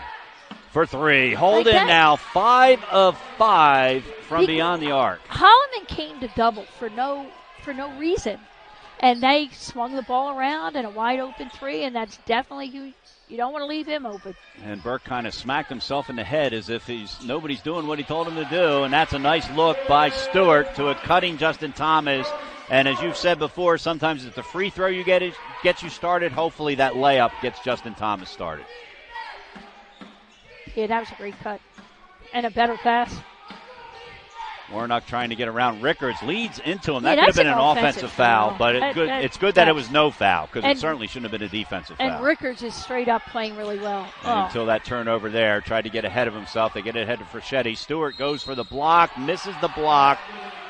for 3. Holden now 5 of 5 from beyond the arc. Holloman came to double for no reason, and they swung the ball around in a wide open 3, and that's definitely you don't want to leave him open. And Burke kind of smacked himself in the head as if nobody's doing what he told him to do, and that's a nice look by Stewart to a cutting Justin Thomas. And as you've said before, sometimes it's the free throw you gets you started. Hopefully that layup gets Justin Thomas started. Yeah, that was a great cut. And a better pass. Warnock trying to get around Rickards, leads into him. That could have been an offensive foul, but it's good that it was no foul because it certainly shouldn't have been a defensive foul. And Rickards is straight up playing really well. Until that turnover there, tried to get ahead of himself. They get ahead of Frschetti. Stewart goes for the block, misses the block,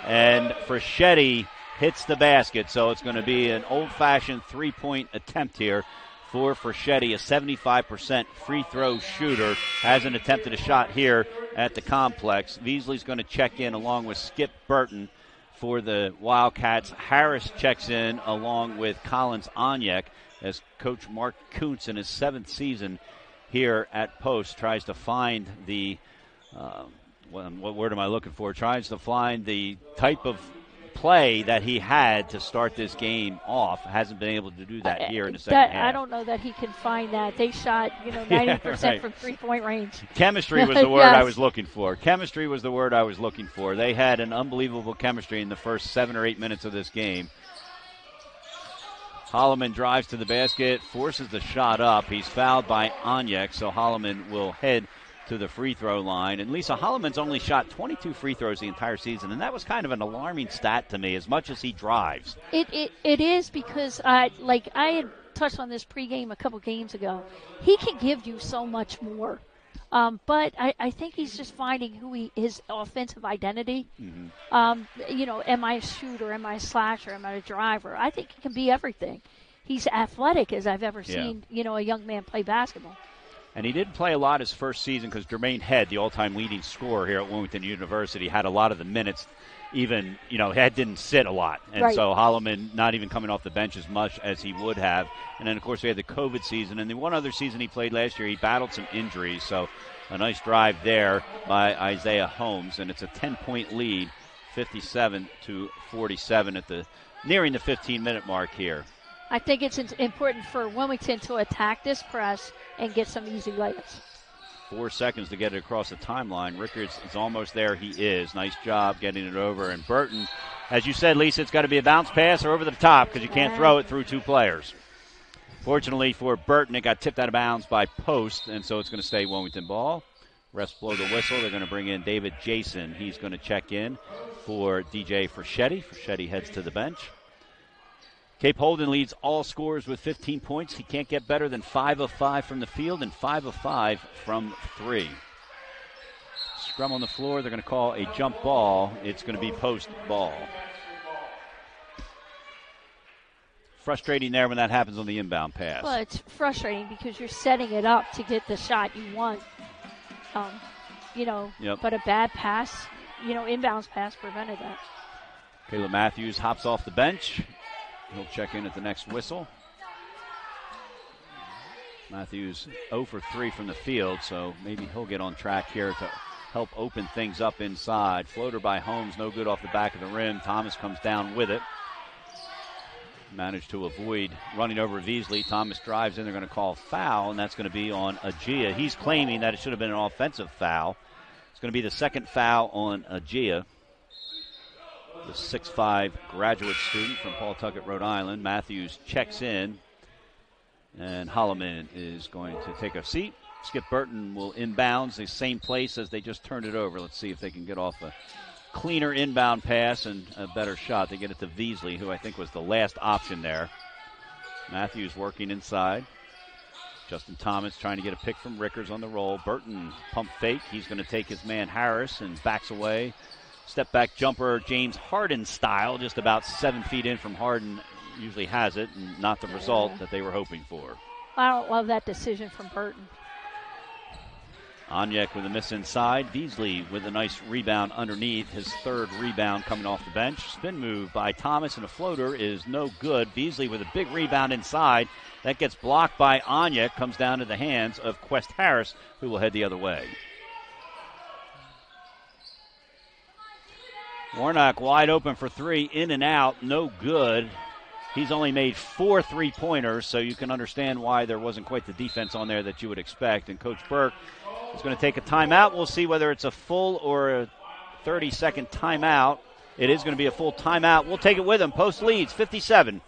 and Frschetti hits the basket. So it's going to be an old-fashioned three-point attempt here for Frschetti, a 75% free throw shooter. Hasn't attempted a shot here at the complex. Beasley's going to check in along with Skip Burton for the Wildcats. Harris checks in along with Collins Onyek as Coach Mark Kuntz in his 7th season here at Post tries to find the, what word am I looking for? Tries to find the type of play that he had to start this game off. Hasn't been able to do that here in the second half. I don't know that he can find that. They shot 90% from three-point range. Chemistry was the word I was looking for. Chemistry was the word I was looking for. They had an unbelievable chemistry in the first 7 or 8 minutes of this game. Holloman drives to the basket, forces the shot up. He's fouled by Onyek, so Holloman will head to the free throw line. And Lisa, Holloman's only shot 22 free throws the entire season, and that was kind of an alarming stat to me as much as he drives. It is because I had touched on this pregame a couple games ago. He can give you so much more. But I think he's just finding his offensive identity. Mm-hmm. Am I a shooter? Am I a slasher? Am I a driver? I think he can be everything. He's athletic as I've ever seen, a young man play basketball. And he didn't play a lot his first season because Jermaine Head, the all-time leading scorer here at Wilmington University, had a lot of the minutes. Even, Head didn't sit a lot. And so Holloman not even coming off the bench as much as he would have. And then, of course, we had the COVID season. And the one other season he played last year, he battled some injuries. So a nice drive there by Isaiah Holmes. And it's a 10-point lead, 57-47 nearing the 15-minute mark here. I think it's important for Wilmington to attack this press and get some easy layups. 4 seconds to get it across the timeline. Rickards is almost there. He is. Nice job getting it over. And Burton, as you said, Lisa, it's got to be a bounce pass or over the top because you can't throw it through 2 players. Fortunately for Burton, it got tipped out of bounds by Post, and so it's going to stay Wilmington ball. Refs blow the whistle. They're going to bring in David Jason. He's going to check in for DJ Frschetti. Frschetti heads to the bench. Cape Holden leads all scorers with 15 points. He can't get better than 5 of 5 from the field and 5 of 5 from 3. Scrum on the floor. They're going to call a jump ball. It's going to be Post ball. Frustrating there when that happens on the inbound pass. Well, it's frustrating because you're setting it up to get the shot you want. But a bad pass, inbounds pass prevented that. Caleb Matthews hops off the bench. He'll check in at the next whistle. Matthews 0 for 3 from the field, so maybe he'll get on track here to help open things up inside. Floater by Holmes, no good off the back of the rim. Thomas comes down with it. Managed to avoid running over Veasley. Thomas drives in. They're going to call foul, and that's going to be on Agia. He's claiming that it should have been an offensive foul. It's going to be the second foul on Agia, the 6'5 graduate student from Pawtucket, Rhode Island. Matthews checks in, and Holloman is going to take a seat. Skip Burton will inbounds the same place as they just turned it over. Let's see if they can get off a cleaner inbound pass and a better shot. They get it to Veasley, who I think was the last option there. Matthews working inside. Justin Thomas trying to get a pick from Rickers on the roll. Burton pump fake. He's going to take his man Harris and backs away. Step back jumper, James Harden style, just about 7 feet in from Harden. Usually has it, and not the result that they were hoping for. I don't love that decision from Burton. Onyek with a miss inside. Veasley with a nice rebound underneath. His third rebound coming off the bench. Spin move by Thomas, and a floater is no good. Veasley with a big rebound inside. That gets blocked by Onyek. Comes down to the hands of Quest Harris, who will head the other way. Warnock wide open for three. In and out. No good. He's only made 4 3-pointers, so you can understand why there wasn't quite the defense on there that you would expect. And Coach Burke is going to take a timeout. We'll see whether it's a full or a 30-second timeout. It is going to be a full timeout. We'll take it with him. Post leads 57-47.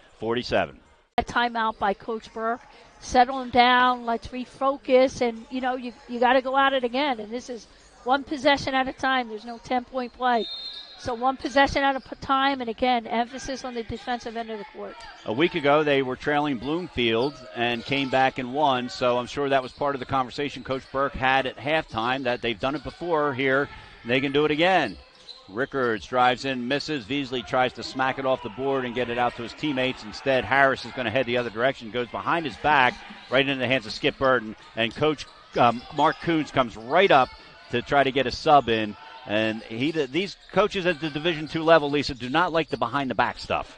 A timeout by Coach Burke. Settle him down. Let's refocus. And, you got to go at it again. And this is one possession at a time. There's no 10-point play. So one possession at a time, and again, emphasis on the defensive end of the court. A week ago, they were trailing Bloomfield and came back and won, so I'm sure that was part of the conversation Coach Burke had at halftime, that they've done it before here, and they can do it again. Rickards drives in, misses. Veasley tries to smack it off the board and get it out to his teammates. Instead, Harris is going to head the other direction, goes behind his back, right into the hands of Skip Burton, and Coach Mark Coons comes right up to try to get a sub in. And these coaches at the Division II level, Lisa, do not like the behind-the-back stuff.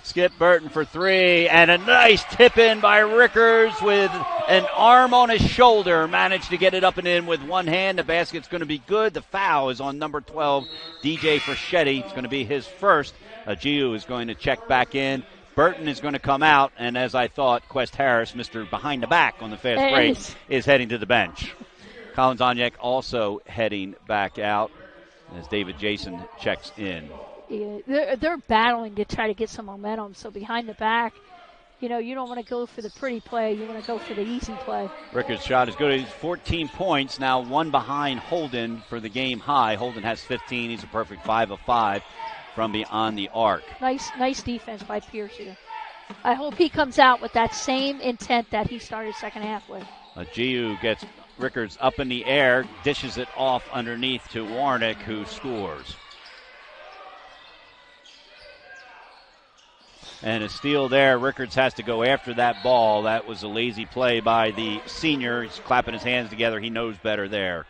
Skip Burton for three, and a nice tip-in by Rickers with an arm on his shoulder. Managed to get it up and in with one hand. The basket's going to be good. The foul is on number 12, DJ Freschetti. It's going to be his first. Agiu is going to check back in. Burton is going to come out, and as I thought, Quest Harris, Mr. Behind-the-Back on the fast break, is heading to the bench. Collins Onyek also heading back out as David Jason checks in. Yeah, they're battling to try to get some momentum. So behind the back, you don't want to go for the pretty play. You want to go for the easy play. Rickers' shot is good. He's 14 points, now one behind Holden for the game high. Holden has 15. He's a perfect 5 of 5 from beyond the arc. Nice defense by Pierce here. I hope he comes out with that same intent that he started second half with. Agiu gets Rickards up in the air, dishes it off underneath to Warnick, who scores. And a steal there. Rickards has to go after that ball. That was a lazy play by the senior. He's clapping his hands together. He knows better there.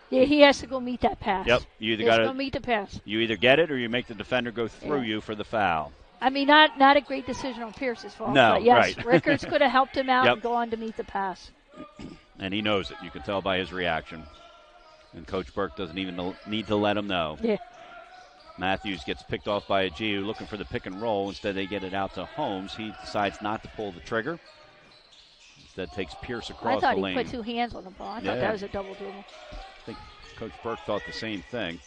Yeah, he has to go meet that pass. Yep. You either got to go meet the pass. You either get it or you make the defender go through you for the foul. I mean, not a great decision on Pierce's fault. No, but yes, right. Rickards could have helped him out and go on to meet the pass. And he knows it. You can tell by his reaction. And Coach Burke doesn't even need to let him know. Yeah. Matthews gets picked off by Agiu, looking for the pick and roll. Instead, they get it out to Holmes. He decides not to pull the trigger. Instead, takes Pierce across the lane. I thought he put 2 hands on the ball. I thought that was a double dribble. I think Coach Burke thought the same thing.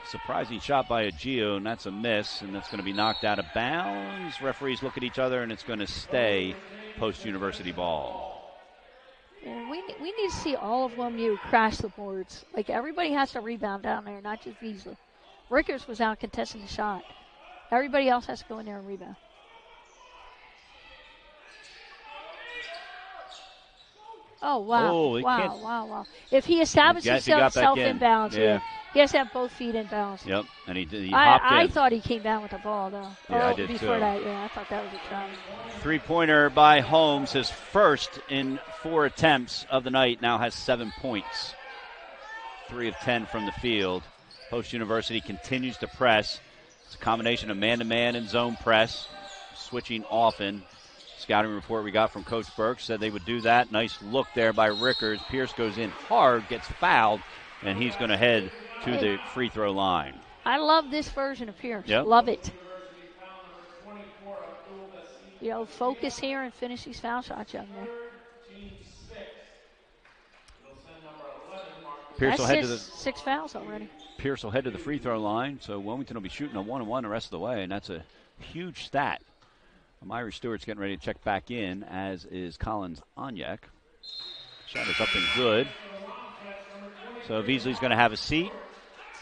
Surprising shot by Agiu, and that's a miss, and that's going to be knocked out of bounds. Referees look at each other, and it's going to stay post-university ball. Yeah, we need to see all of WMU crash the boards. Like, everybody has to rebound down there, not just Veasley. Rickers was out contesting the shot. Everybody else has to go in there and rebound. Oh, wow. Oh, he wow, can't- wow. If he establishes He got back himself in. in bounds, Yeah. he has to have both feet in bounds. Yep, and he hopped I in. thought he came down with the ball, though. Yeah, I did before too. that, yeah, I thought that was a try. Three-pointer by Holmes, his first in 4 attempts of the night, now has 7 points. 3 of 10 from the field. Post University continues to press. It's a combination of man-to-man and zone press, switching often. Scouting report we got from Coach Burke said they would do that. Nice look there by Rickers. Pierce goes in hard, gets fouled, and he's going to head to the free throw line. I love this version of Pierce. Yep. Love it. Focus here and finish these foul shots, young man. Pierce will head to the 6 fouls already. Pierce will head to the free throw line, so Wilmington will be shooting a 1-on-1 the rest of the way, and that's a huge stat. Myrie Stewart's getting ready to check back in, as is Collins Onyek. Shot is up and good. So Beasley's going to have a seat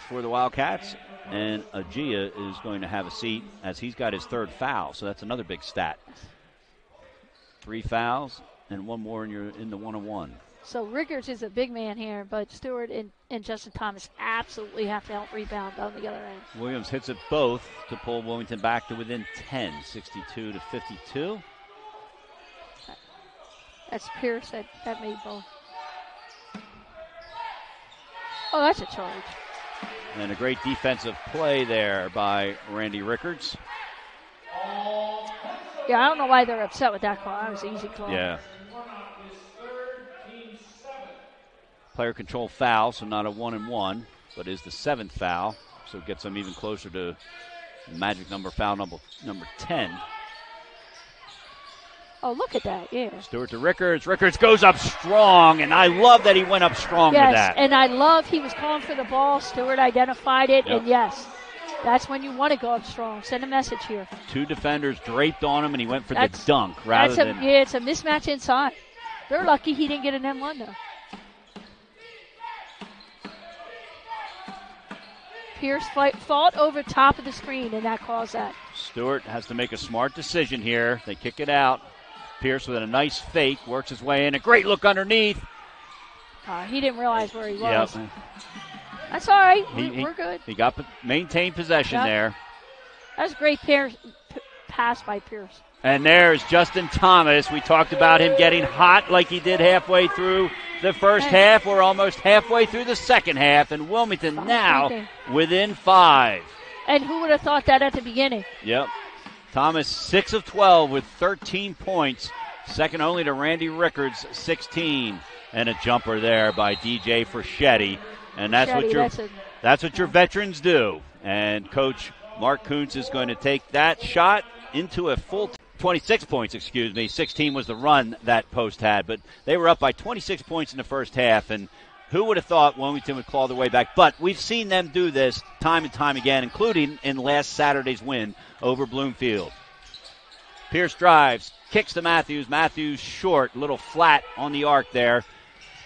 for the Wildcats, and Agia is going to have a seat as he's got his 3rd foul, so that's another big stat. 3 fouls and 1 more, and you're in the 1-on-1. So Rickers is a big man here, but Stewart and Justin Thomas absolutely have to help rebound on the other end. Williams hits it both to pull Wilmington back to within 10, 62-52. That's Pierce that made both. Oh, that's a charge. And a great defensive play there by Randy Rickards. Yeah, I don't know why they're upset with that call. That was an easy call. Yeah. Player control foul, so not a 1-and-1, but is the 7th foul, so it gets them even closer to magic number foul number 10. Oh, look at that, yeah. Stewart to Rickards. Rickards goes up strong, and I love that he went up strong with that. And I love he was calling for the ball. Stewart identified it, Yep. and yes, that's when you want to go up strong. Send a message here. 2 defenders draped on him, and he went for the dunk rather than... Yeah, it's a mismatch inside. They're lucky he didn't get an M1, though. Pierce fought over top of the screen, and that caused that. Stewart has to make a smart decision here. They kick it out. Pierce with a nice fake, works his way in. A great look underneath. He didn't realize where he was. Yep. That's all right. We're good. He got maintained possession there. That was a great pass by Pierce. And there's Justin Thomas. We talked about him getting hot like he did halfway through the first half. We're almost halfway through the second half, and Wilmington now within 5. And who would have thought that at the beginning? Yep. Thomas 6 of 12 with 13 points, second only to Randy Rickards, 16. And a jumper there by DJ Freschetti. And that's what your veterans do. And Coach Mark Kuntz is going to take that shot into a full 26 points, 16 was the run that Post had. But they were up by 26 points in the first half, and who would have thought Wilmington would claw their way back? But we've seen them do this time and time again, including in last Saturday's win over Bloomfield. Pierce drives, kicks to Matthews. Matthews short, a little flat on the arc there.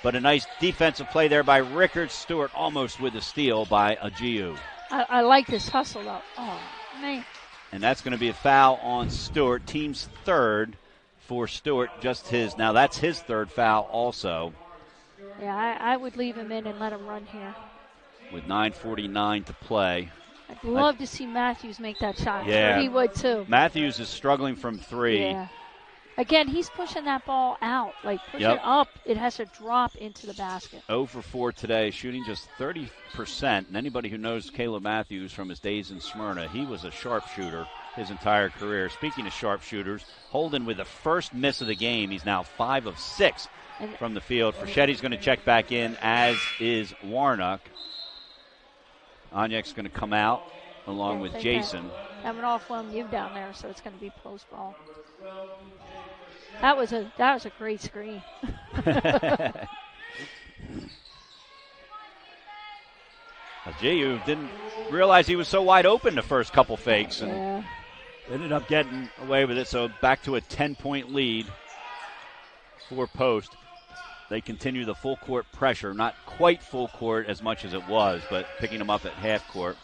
But a nice defensive play there by Rickards. Stewart almost with a steal by Agiu. I like this hustle, though. Oh, man. And that's going to be a foul on Stewart. Team's 3rd for Stewart, just his. Now that's his 3rd foul also. Yeah, I would leave him in and let him run here. With 9:49 to play. I'd love to see Matthews make that shot. Yeah. He would, too. Matthews is struggling from 3. Yeah. Again, he's pushing that ball out. Like, push it up. It has to drop into the basket. 0 for 4 today, shooting just 30%. And anybody who knows Caleb Matthews from his days in Smyrna, he was a sharpshooter his entire career. Speaking of sharpshooters, Holden with the first miss of the game. He's now 5 of 6 from the field. Frechetti's going to check back in, as is Warnock. Onyek's going to come out along with Jason. Have an off-whelm you down there, so it's going to be post ball. That was a great screen. Agiu didn't realize he was so wide open the first couple fakes and ended up getting away with it. So back to a 10-point lead for Post. They continue the full court pressure, not quite full court as much as it was, but picking them up at half court.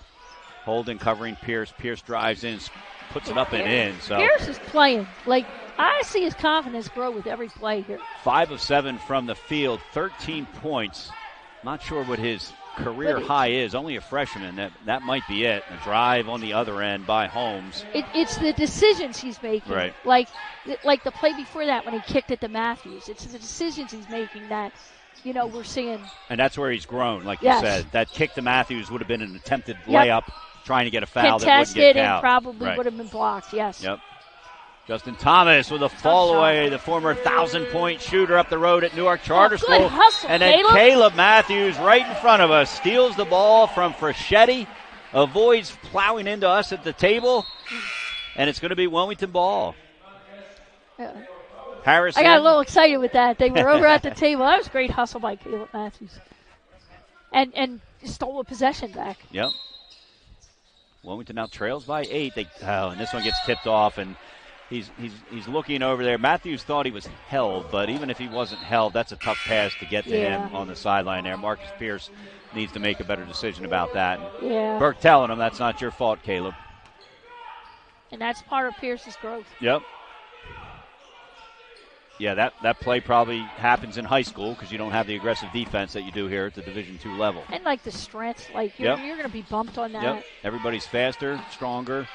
Holden covering Pierce. Pierce drives in, puts it up and in. So Pierce is playing. Like, I see his confidence grow with every play here. 5 of 7 from the field, 13 points. Not sure what his career high is. Only a freshman. That might be it. A drive on the other end by Holmes. It's the decisions he's making. Right. Like the play before that when he kicked it to Matthews. It's the decisions he's making that, we're seeing. And that's where he's grown, like you said. That kick to Matthews would have been an attempted layup, trying to get a foul that wouldn't get and probably would have been blocked, yes. Yep. Justin Thomas with a fall away, the former 1,000-point shooter up the road at Newark Charter School. Hustle, and then Caleb Matthews right in front of us steals the ball from Fraschetti, avoids plowing into us at the table, and it's going to be Wilmington ball. Harrison. I got a little excited with that. They were over at the table. That was a great hustle by Caleb Matthews. And stole a possession back. Yep. Wilmington now trails by 8. And this one gets tipped off, and he's looking over there. Matthews thought he was held, but even if he wasn't held, that's a tough pass to get to him on the sideline there. Marcus Pierce needs to make a better decision about that. Yeah. Burke telling him that's not your fault, Caleb. And that's part of Pierce's growth. Yep. Yeah, that play probably happens in high school because you don't have the aggressive defense that you do here at the Division II level. And the strength, you're going to be bumped on that. Yep. Everybody's faster, stronger,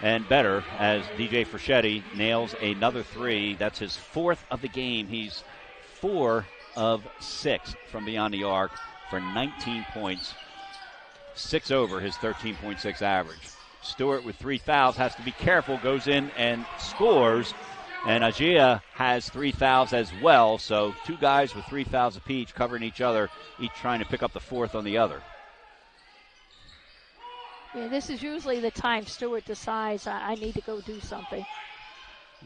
and better as DJ Fraschetti nails another 3. That's his 4th of the game. He's 4 of 6 from beyond the arc for 19 points, 6 over his 13.6 average. Stewart with 3 fouls has to be careful, goes in and scores. And Ajia has 3 fouls as well, so 2 guys with 3 fouls apiece covering each other, each trying to pick up the 4th on the other. Yeah, this is usually the time Stewart decides I need to go do something.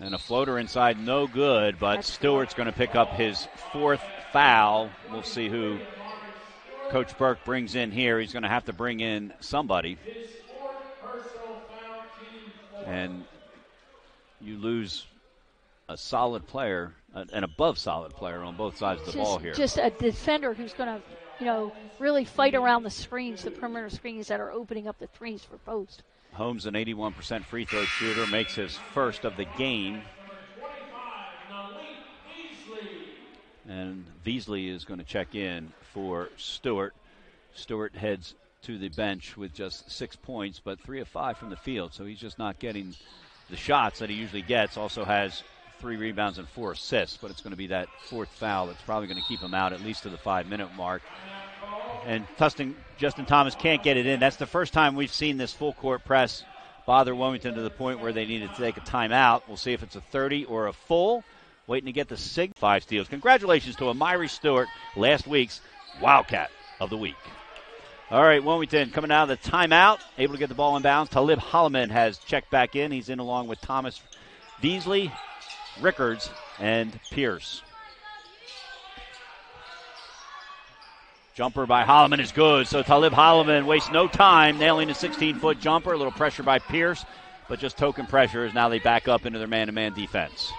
And a floater inside, no good, but Stewart's going to pick up his 4th foul. We'll see who Coach Burke brings in here. He's going to have to bring in somebody. And you lose a solid player, an above solid player on both sides of the ball here. Just a defender who's going to, really fight around the screens, the perimeter screens that are opening up the threes for post. Holmes, an 81% free throw shooter, makes his 1st of the game. And Beasley is going to check in for Stewart. Stewart heads to the bench with just 6 points, but 3 of 5 from the field, so he's just not getting the shots that he usually gets. Also has 3 rebounds and 4 assists, but it's going to be that 4th foul that's probably going to keep him out at least to the 5-minute mark. And Justin Thomas can't get it in. That's the first time we've seen this full court press bother Wilmington to the point where they needed to take a timeout. We'll see if it's a 30 or a full. Waiting to get the 5 steals. Congratulations to Amiri Stewart, last week's Wildcat of the Week. All right, Wilmington coming out of the timeout, able to get the ball in bounds. Talib Holloman has checked back in. He's in along with Thomas Beasley, Rickards, and Pierce. Jumper by Holloman is good, so Talib Holloman wastes no time nailing a 16-foot jumper. A little pressure by Pierce, but just token pressure as now they back up into their man-to-man defense.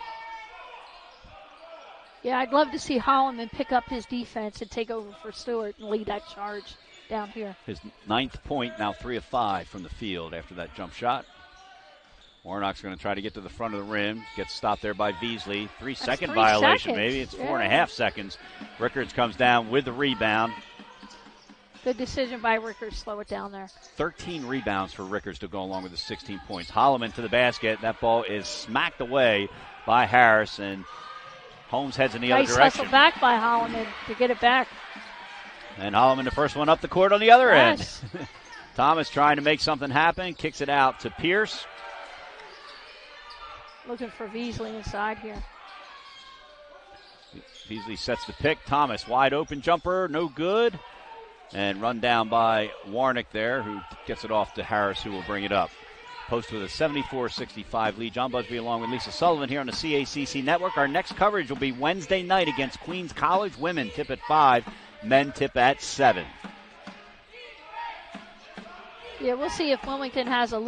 Yeah, I'd love to see Holloman pick up his defense and take over for Stewart and lead that charge down here. His 9th point, now 3 of 5 from the field after that jump shot. Warnock's going to try to get to the front of the rim. Gets stopped there by Beasley. 3-second violation, seconds. maybe. It's 4.5 seconds. Rickards comes down with the rebound. Good decision by Rickards. Slow it down there. 13 rebounds for Rickards to go along with the 16 points. Holloman to the basket. That ball is smacked away by Harris, and Holmes heads in the other direction. Nice hustle back by Holloman to get it back. And Holloman, the first one up the court on the other end. Thomas trying to make something happen. Kicks it out to Pierce. Looking for Beasley inside here. Beasley sets the pick. Thomas, wide open jumper, no good. And run down by Warnick there, who gets it off to Harris, who will bring it up. Post with a 74-65 lead. John Busby along with Lisa Sullivan here on the CACC Network. Our next coverage will be Wednesday night against Queens College. Women tip at 5, men tip at 7. Yeah, we'll see if Wilmington has some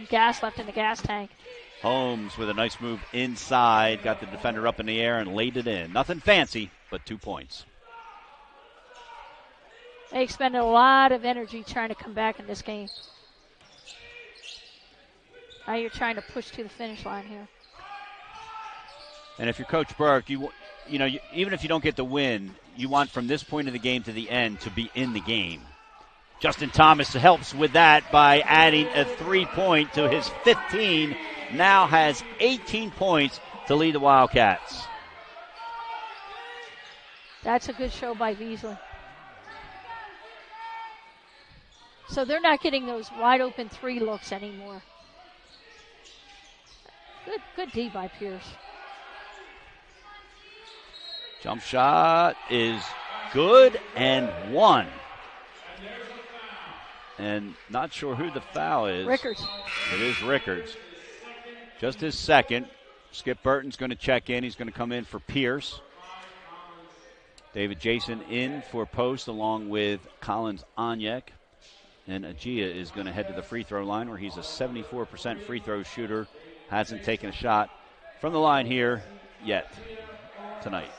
gas left in the gas tank. Holmes with a nice move inside, got the defender up in the air and laid it in. Nothing fancy, but 2 points. They expended a lot of energy trying to come back in this game. Now you're trying to push to the finish line here. And if you're Coach Burke, you even if you don't get the win, you want from this point of the game to the end to be in the game. Justin Thomas helps with that by adding a 3-point to his 15. Now has 18 points to lead the Wildcats. That's a good show by Beasley. So they're not getting those wide open 3 looks anymore. Good D by Pierce. Jump shot is good and 1. And not sure who the foul is. Rickards. It is Rickards. Just his second. Skip Burton's going to check in. He's going to come in for Pierce. David Jason in for Post along with Collins Onyek. And Agia is going to head to the free throw line where he's a 74% free throw shooter. Hasn't taken a shot from the line here yet tonight.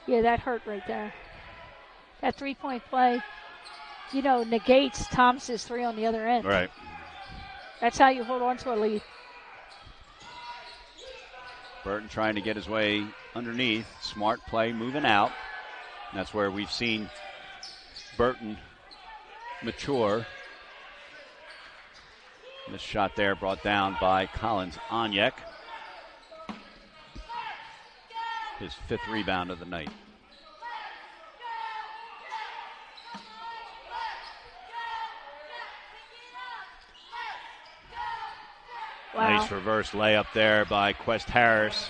Yeah, that hurt right there. That 3-point play, negates Thomas's 3 on the other end. Right. That's how you hold on to a lead. Burton trying to get his way underneath. Smart play moving out. That's where we've seen Burton mature. This shot there brought down by Collins Onyek. His 5th rebound of the night. Wow. Nice reverse layup there by Quest Harris.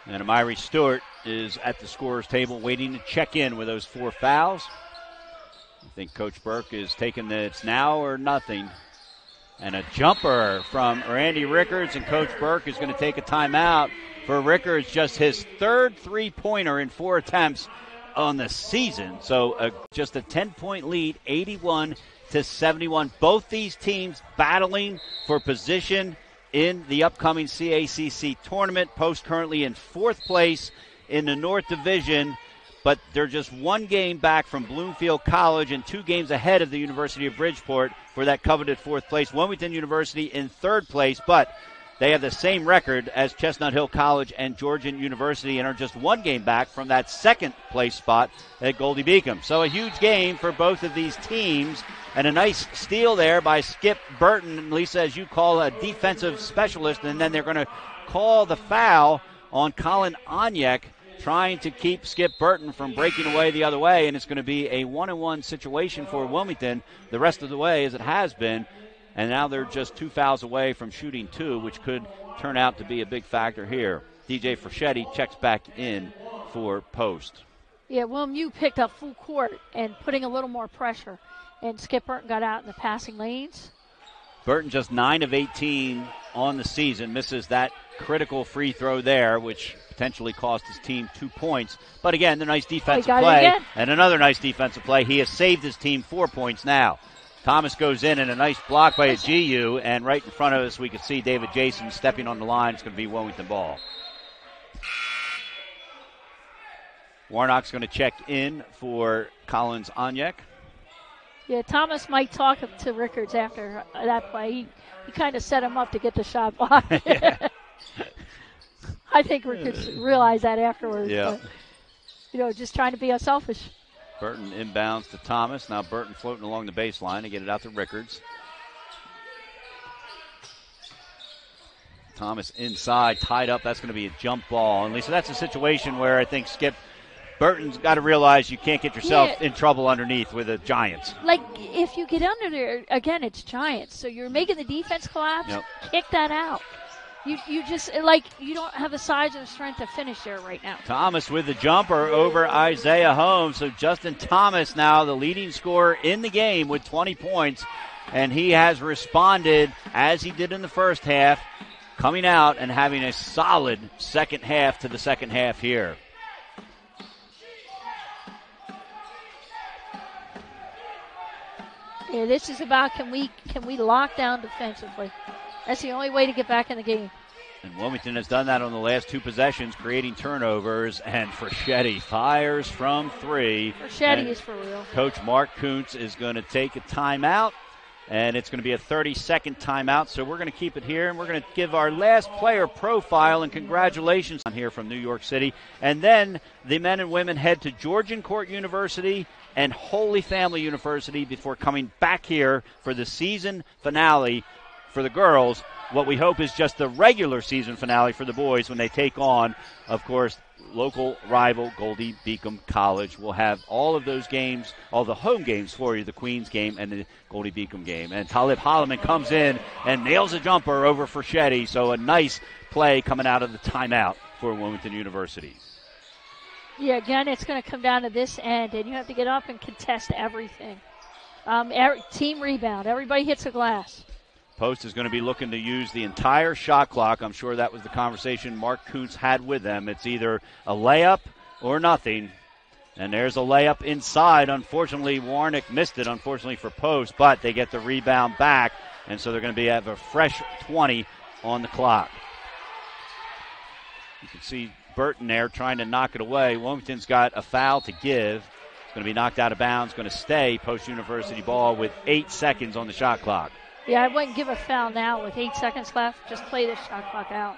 And Amiri Stewart is at the scorer's table waiting to check in with those 4 fouls. I think Coach Burke is taking the it's now or nothing. And a jumper from Randy Rickards, and Coach Burke is going to take a timeout for Rickards, just his 3rd 3-pointer in 4 attempts on the season. So just a 10-point lead, 81-71. Both these teams battling for position in the upcoming CACC tournament. Post currently in 4th place in the North Division, but they're just 1 game back from Bloomfield College and 2 games ahead of the University of Bridgeport for that coveted 4th place. Wilmington University in 3rd place, but they have the same record as Chestnut Hill College and Georgian University and are just 1 game back from that 2nd place spot at Goldie Beacom. So a huge game for both of these teams, and a nice steal there by Skip Burton, Lisa, as you call a defensive specialist, and then they're going to call the foul on Colin Onyek, trying to keep Skip Burton from breaking away the other way, and it's going to be a 1-on-1 situation for Wilmington the rest of the way as it has been. And now they're just 2 fouls away from shooting 2, which could turn out to be a big factor here. DJ Fraschetti checks back in for Post. Yeah, Wilm, picked up full court and putting a little more pressure. And Skip Burton got out in the passing lanes. Burton just 9 of 18 on the season. Misses that critical free throw there, which potentially cost his team 2 points. But again, the nice defensive play and another nice defensive play. He has saved his team 4 points now. Thomas goes in and a nice block by Agiu, and right in front of us we can see David Jason stepping on the line. It's going to be Wilmington ball. Warnock's going to check in for Collins Onyek. Yeah, Thomas might talk to Rickards after that play. He kind of set him up to get the shot blocked. I think Rickards realized that afterwards. Yeah. But, just trying to be unselfish. Burton inbounds to Thomas. Now Burton floating along the baseline to get it out to Rickards. Thomas inside, tied up. That's going to be a jump ball. And Lisa, that's a situation where I think Skip Burton's got to realize you can't get yourself in trouble underneath with the Giants. Like, if you get under there, again, it's Giants. So you're making the defense collapse. Yep. Kick that out. You just, you don't have the size and strength to finish there right now. Thomas with the jumper over Isaiah Holmes. So Justin Thomas now the leading scorer in the game with 20 points. And he has responded as he did in the first half, coming out and having a solid second half to the second half here. Yeah, this is about can we lock down defensively. That's the only way to get back in the game. And Wilmington has done that on the last 2 possessions, creating turnovers. And Freschetti fires from 3. Freschetti is for real. Coach Mark Kuntz is going to take a timeout. And it's going to be a 30-second timeout, so we're going to keep it here, and we're going to give our last player profile and congratulations on here from New York City. And then the men and women head to Georgian Court University and Holy Family University before coming back here for the season finale for the girls. What we hope is just the regular season finale for the boys when they take on, of course, local rival Goldie Beacom College. We'll have all of those games, all the home games for you, the Queens game and the Goldie Beacom game. And Talib Holloman comes in and nails a jumper over Freschetti, so a nice play coming out of the timeout for Wilmington University. Yeah, again, it's going to come down to this end, and you have to get up and contest everything. Team rebound. Everybody hits a glass. Post is going to be looking to use the entire shot clock. I'm sure that was the conversation Mark Kuntz had with them. It's either a layup or nothing. And there's a layup inside. Unfortunately, Warnick missed it, unfortunately for Post, but they get the rebound back, and so they're going to have a fresh 20 on the clock. You can see Burton there trying to knock it away. Wilmington's got a foul to give. It's going to be knocked out of bounds, going to stay Post University ball with 8 seconds on the shot clock. Yeah, I wouldn't give a foul now with 8 seconds left. Just play the shot clock out.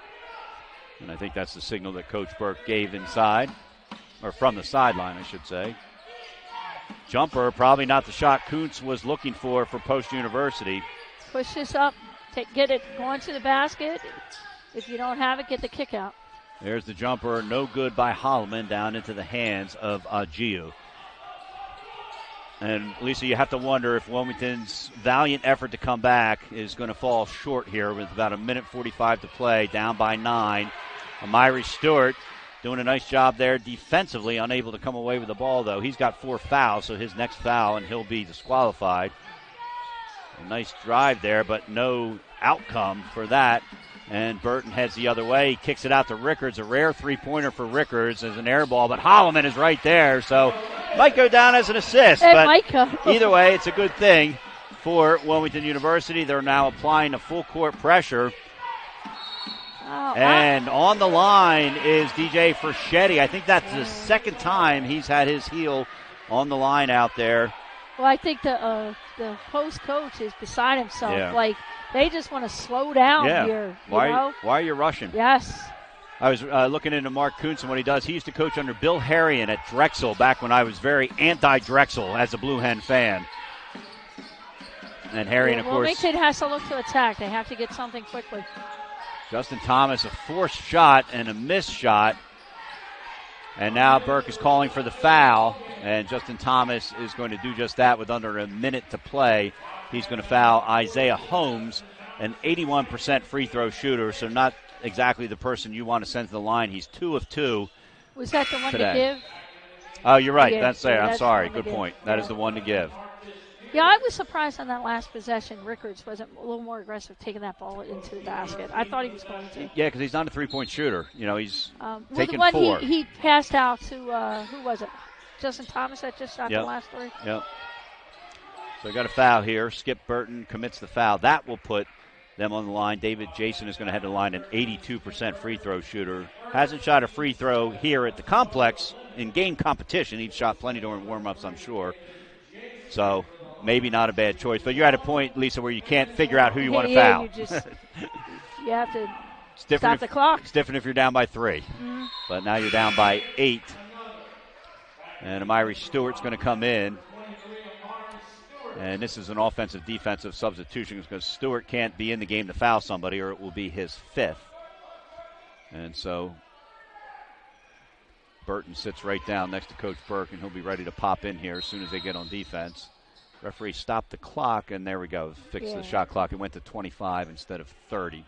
And I think that's the signal that Coach Burke gave inside, or from the sideline, I should say. Jumper, probably not the shot Kuntz was looking for Post University. Push this up, get it going to the basket. If you don't have it, get the kick out. There's the jumper, no good by Holloman, down into the hands of Agiu. And, Lisa, you have to wonder if Wilmington's valiant effort to come back is going to fall short here with about 1:45 to play, down by 9. Amiri Stewart doing a nice job there defensively, unable to come away with the ball, though. He's got 4 fouls, so his next foul, and he'll be disqualified. A nice drive there, but no outcome for that. And Burton heads the other way. He kicks it out to Rickards. A rare three-pointer for Rickards as an air ball, but Holloman is right there, so might go down as an assist. But either way, it's a good thing for Wilmington University. They're now applying a full-court pressure. And on the line is DJ Freschetti. I think that's the second time he's had his heel on the line out there. Well, I think the Post coach is beside himself. Yeah. Like, they just want to slow down here. Why are you rushing? Yes. I was looking into Mark Kuntz and what he does. He used to coach under Bill Harrion at Drexel back when I was very anti-Drexel as a Blue Hen fan. And Harrion, of course. Wilmington has to look to attack. They have to get something quickly. Justin Thomas, a forced shot and a missed shot. And now Burke is calling for the foul. And Justin Thomas is going to do just that with under a minute to play. He's going to foul Isaiah Holmes, an 81% free throw shooter, so not exactly the person you want to send to the line. He's 2 of 2. Was that the one today. to give? Oh, you're right. Yeah, That's there. I'm sorry. Good give. point. That is the one to give. Yeah, I was surprised on that last possession. Rickards wasn't a little more aggressive taking that ball into the basket. I thought he was going to. Yeah, because he's not a three-point shooter. You know, he's taking the one 4. He passed out to, who was it? Justin Thomas that just shot the last 3? Yep. So I got a foul here. Skip Burton commits the foul. That will put them on the line. David Jason is going to head to the line, an 82% free throw shooter. Hasn't shot a free throw here at the complex in game competition. He's shot plenty during warm-ups, I'm sure. So maybe not a bad choice. But you're at a point, Lisa, where you can't figure out who you want to foul. You have to stop the clock. It's different if you're down by 3. Mm-hmm. But now you're down by 8. And Amiri Stewart's going to come in. And this is an offensive-defensive substitution because Stewart can't be in the game to foul somebody or it will be his 5th. And so Burton sits right down next to Coach Burke, and he'll be ready to pop in here as soon as they get on defense. Referee stopped the clock, and there we go. Fixed the shot clock. It went to 25 instead of 30.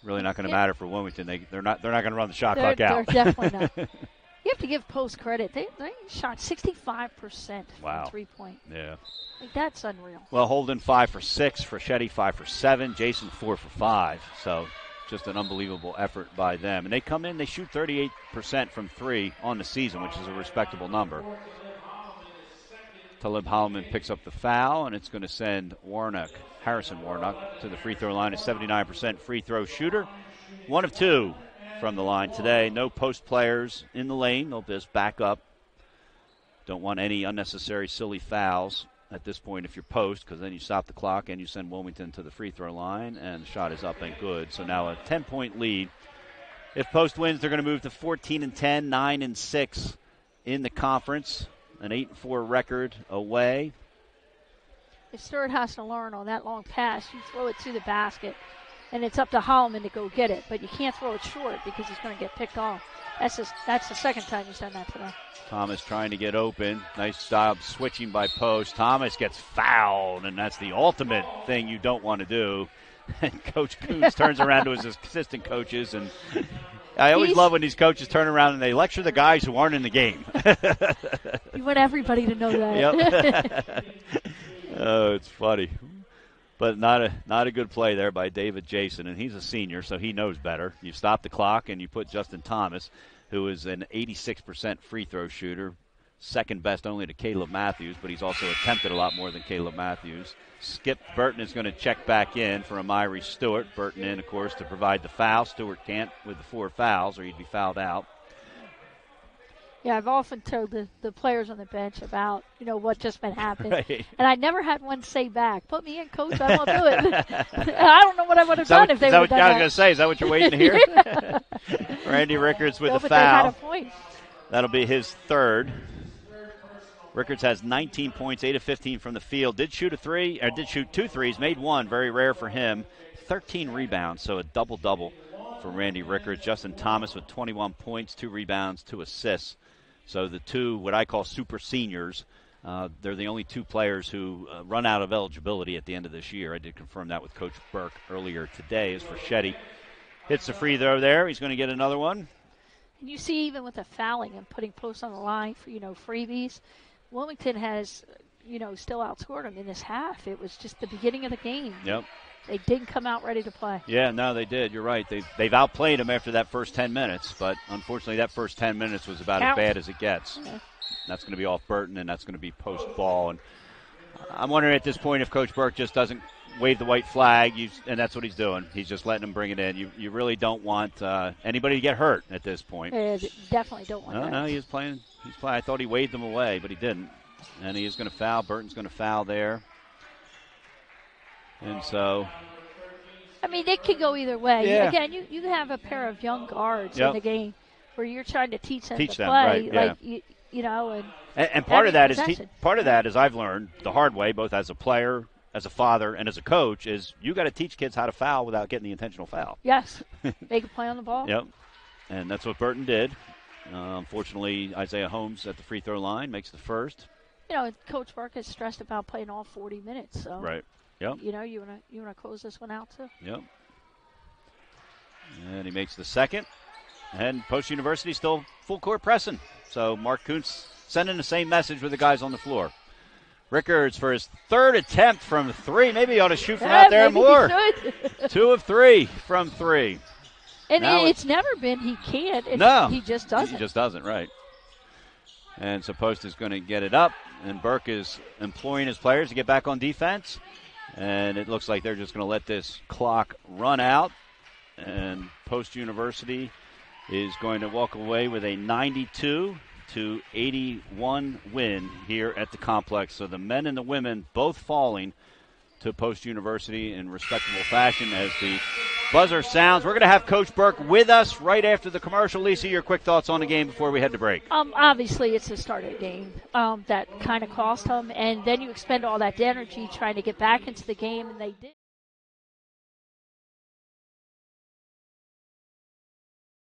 Really not going to matter for Wilmington. They're not going to run the shot clock out. They're definitely not. You have to give Post credit. They shot 65% from three-point. Yeah. Like, that's unreal. Well, Holden 5 for 6, Freschetti 5 for 7, Jason 4 for 5. So just an unbelievable effort by them. And they come in, they shoot 38% from 3 on the season, which is a respectable number. Talib Holloman picks up the foul, and it's going to send Harrison Warnock to the free throw line, a 79% free throw shooter. 1 of 2 from the line today. No post players in the lane. They'll just back up. Don't want any unnecessary silly fouls at this point if you're post, because then you stop the clock and you send Wilmington to the free throw line, and the shot is up and good. So now a 10-point lead. If post wins, they're going to move to 14-10, 9-6 in the conference. An 8-4 record away. If Stewart has to learn on that long pass, you throw it to the basket, and it's up to Holloman to go get it. But you can't throw it short because he's going to get picked off. That's the second time he's done that today. Thomas trying to get open. Nice job switching by post. Thomas gets fouled, and that's the ultimate thing you don't want to do. And Coach Coons turns around to his assistant coaches, and I always love when these coaches turn around and they lecture the guys who aren't in the game. You want everybody to know that. Yep. Oh, it's funny. But not a good play there by David Jason, and he's a senior, so he knows better. You stop the clock and you put Justin Thomas, who is an 86% free throw shooter, second best only to Caleb Matthews, but he's also attempted a lot more than Caleb Matthews. Skip Burton is going to check back in for Amiri Stewart. Burton in, of course, to provide the foul. Stewart can't with the 4 fouls, or he'd be fouled out. Yeah, I've often told the players on the bench about, what just been happening. Right. And I never had one say back, put me in, coach, I won't do it. I don't know what I would have done if they would have done that. I was going to say, is that what you're waiting to hear? Yeah. Randy Rickards with the but foul. They had a point. That'll be his third. Rickards has 19 points, 8 of 15 from the field. Did shoot 2 threes, made 1, very rare for him. 13 rebounds, so a double-double for Randy Rickards. Justin Thomas with 21 points, 2 rebounds, 2 assists. So the 2, what I call super seniors, they're the only 2 players who run out of eligibility at the end of this year. I did confirm that with Coach Burke earlier today. As for Shetty, hits the free throw there. He's going to get another one. And you see, even with the fouling and putting posts on the line for, freebies, Wilmington has, still outscored them in this half. It was just the beginning of the game. Yep. They didn't come out ready to play. Yeah, no, they did. You're right. They've outplayed them after that first 10 minutes, but unfortunately that first 10 minutes was about as bad as it gets. Yeah. That's going to be off Burton, and that's going to be post ball. And I'm wondering at this point if Coach Burke just doesn't wave the white flag, and that's what he's doing. He's just letting them bring it in. You really don't want anybody to get hurt at this point. Yeah, definitely don't want that. No, he is playing. He's playing. I thought he waved them away, but he didn't. And he is going to foul. Burton's going to foul there. And so, I mean, it could go either way. Yeah. Again, you have a pair of young guards in the game where you're trying to teach them to play. Right, like, yeah. And part of that is I've learned the hard way, both as a player, as a father, and as a coach, is you got to teach kids how to foul without getting the intentional foul. Yes. Make a play on the ball. Yep. And that's what Burton did. Unfortunately, Isaiah Holmes at the free throw line makes the first. Coach Burke is stressed about playing all 40 minutes. So. Right. Yep. You wanna close this one out too? Yep. And he makes the second. And Post University still full court pressing. So Mark Kuntz sending the same message with the guys on the floor. Rickards for his third attempt from 3. Maybe he ought to shoot from out there more. 2 of 3 from 3. And it's never been he can't. He just doesn't. He just doesn't, right. And so Post is going to get it up. And Burke is employing his players to get back on defense. And it looks like they're just going to let this clock run out. And Post University is going to walk away with a 92-81 win here at the complex. So the men and the women both falling to Post University in respectable fashion as the buzzer sounds. We're going to have Coach Burke with us right after the commercial. Lisa, your quick thoughts on the game before we head to break. Obviously, it's the start of the game that kind of cost them, and then you expend all that energy trying to get back into the game, and they did.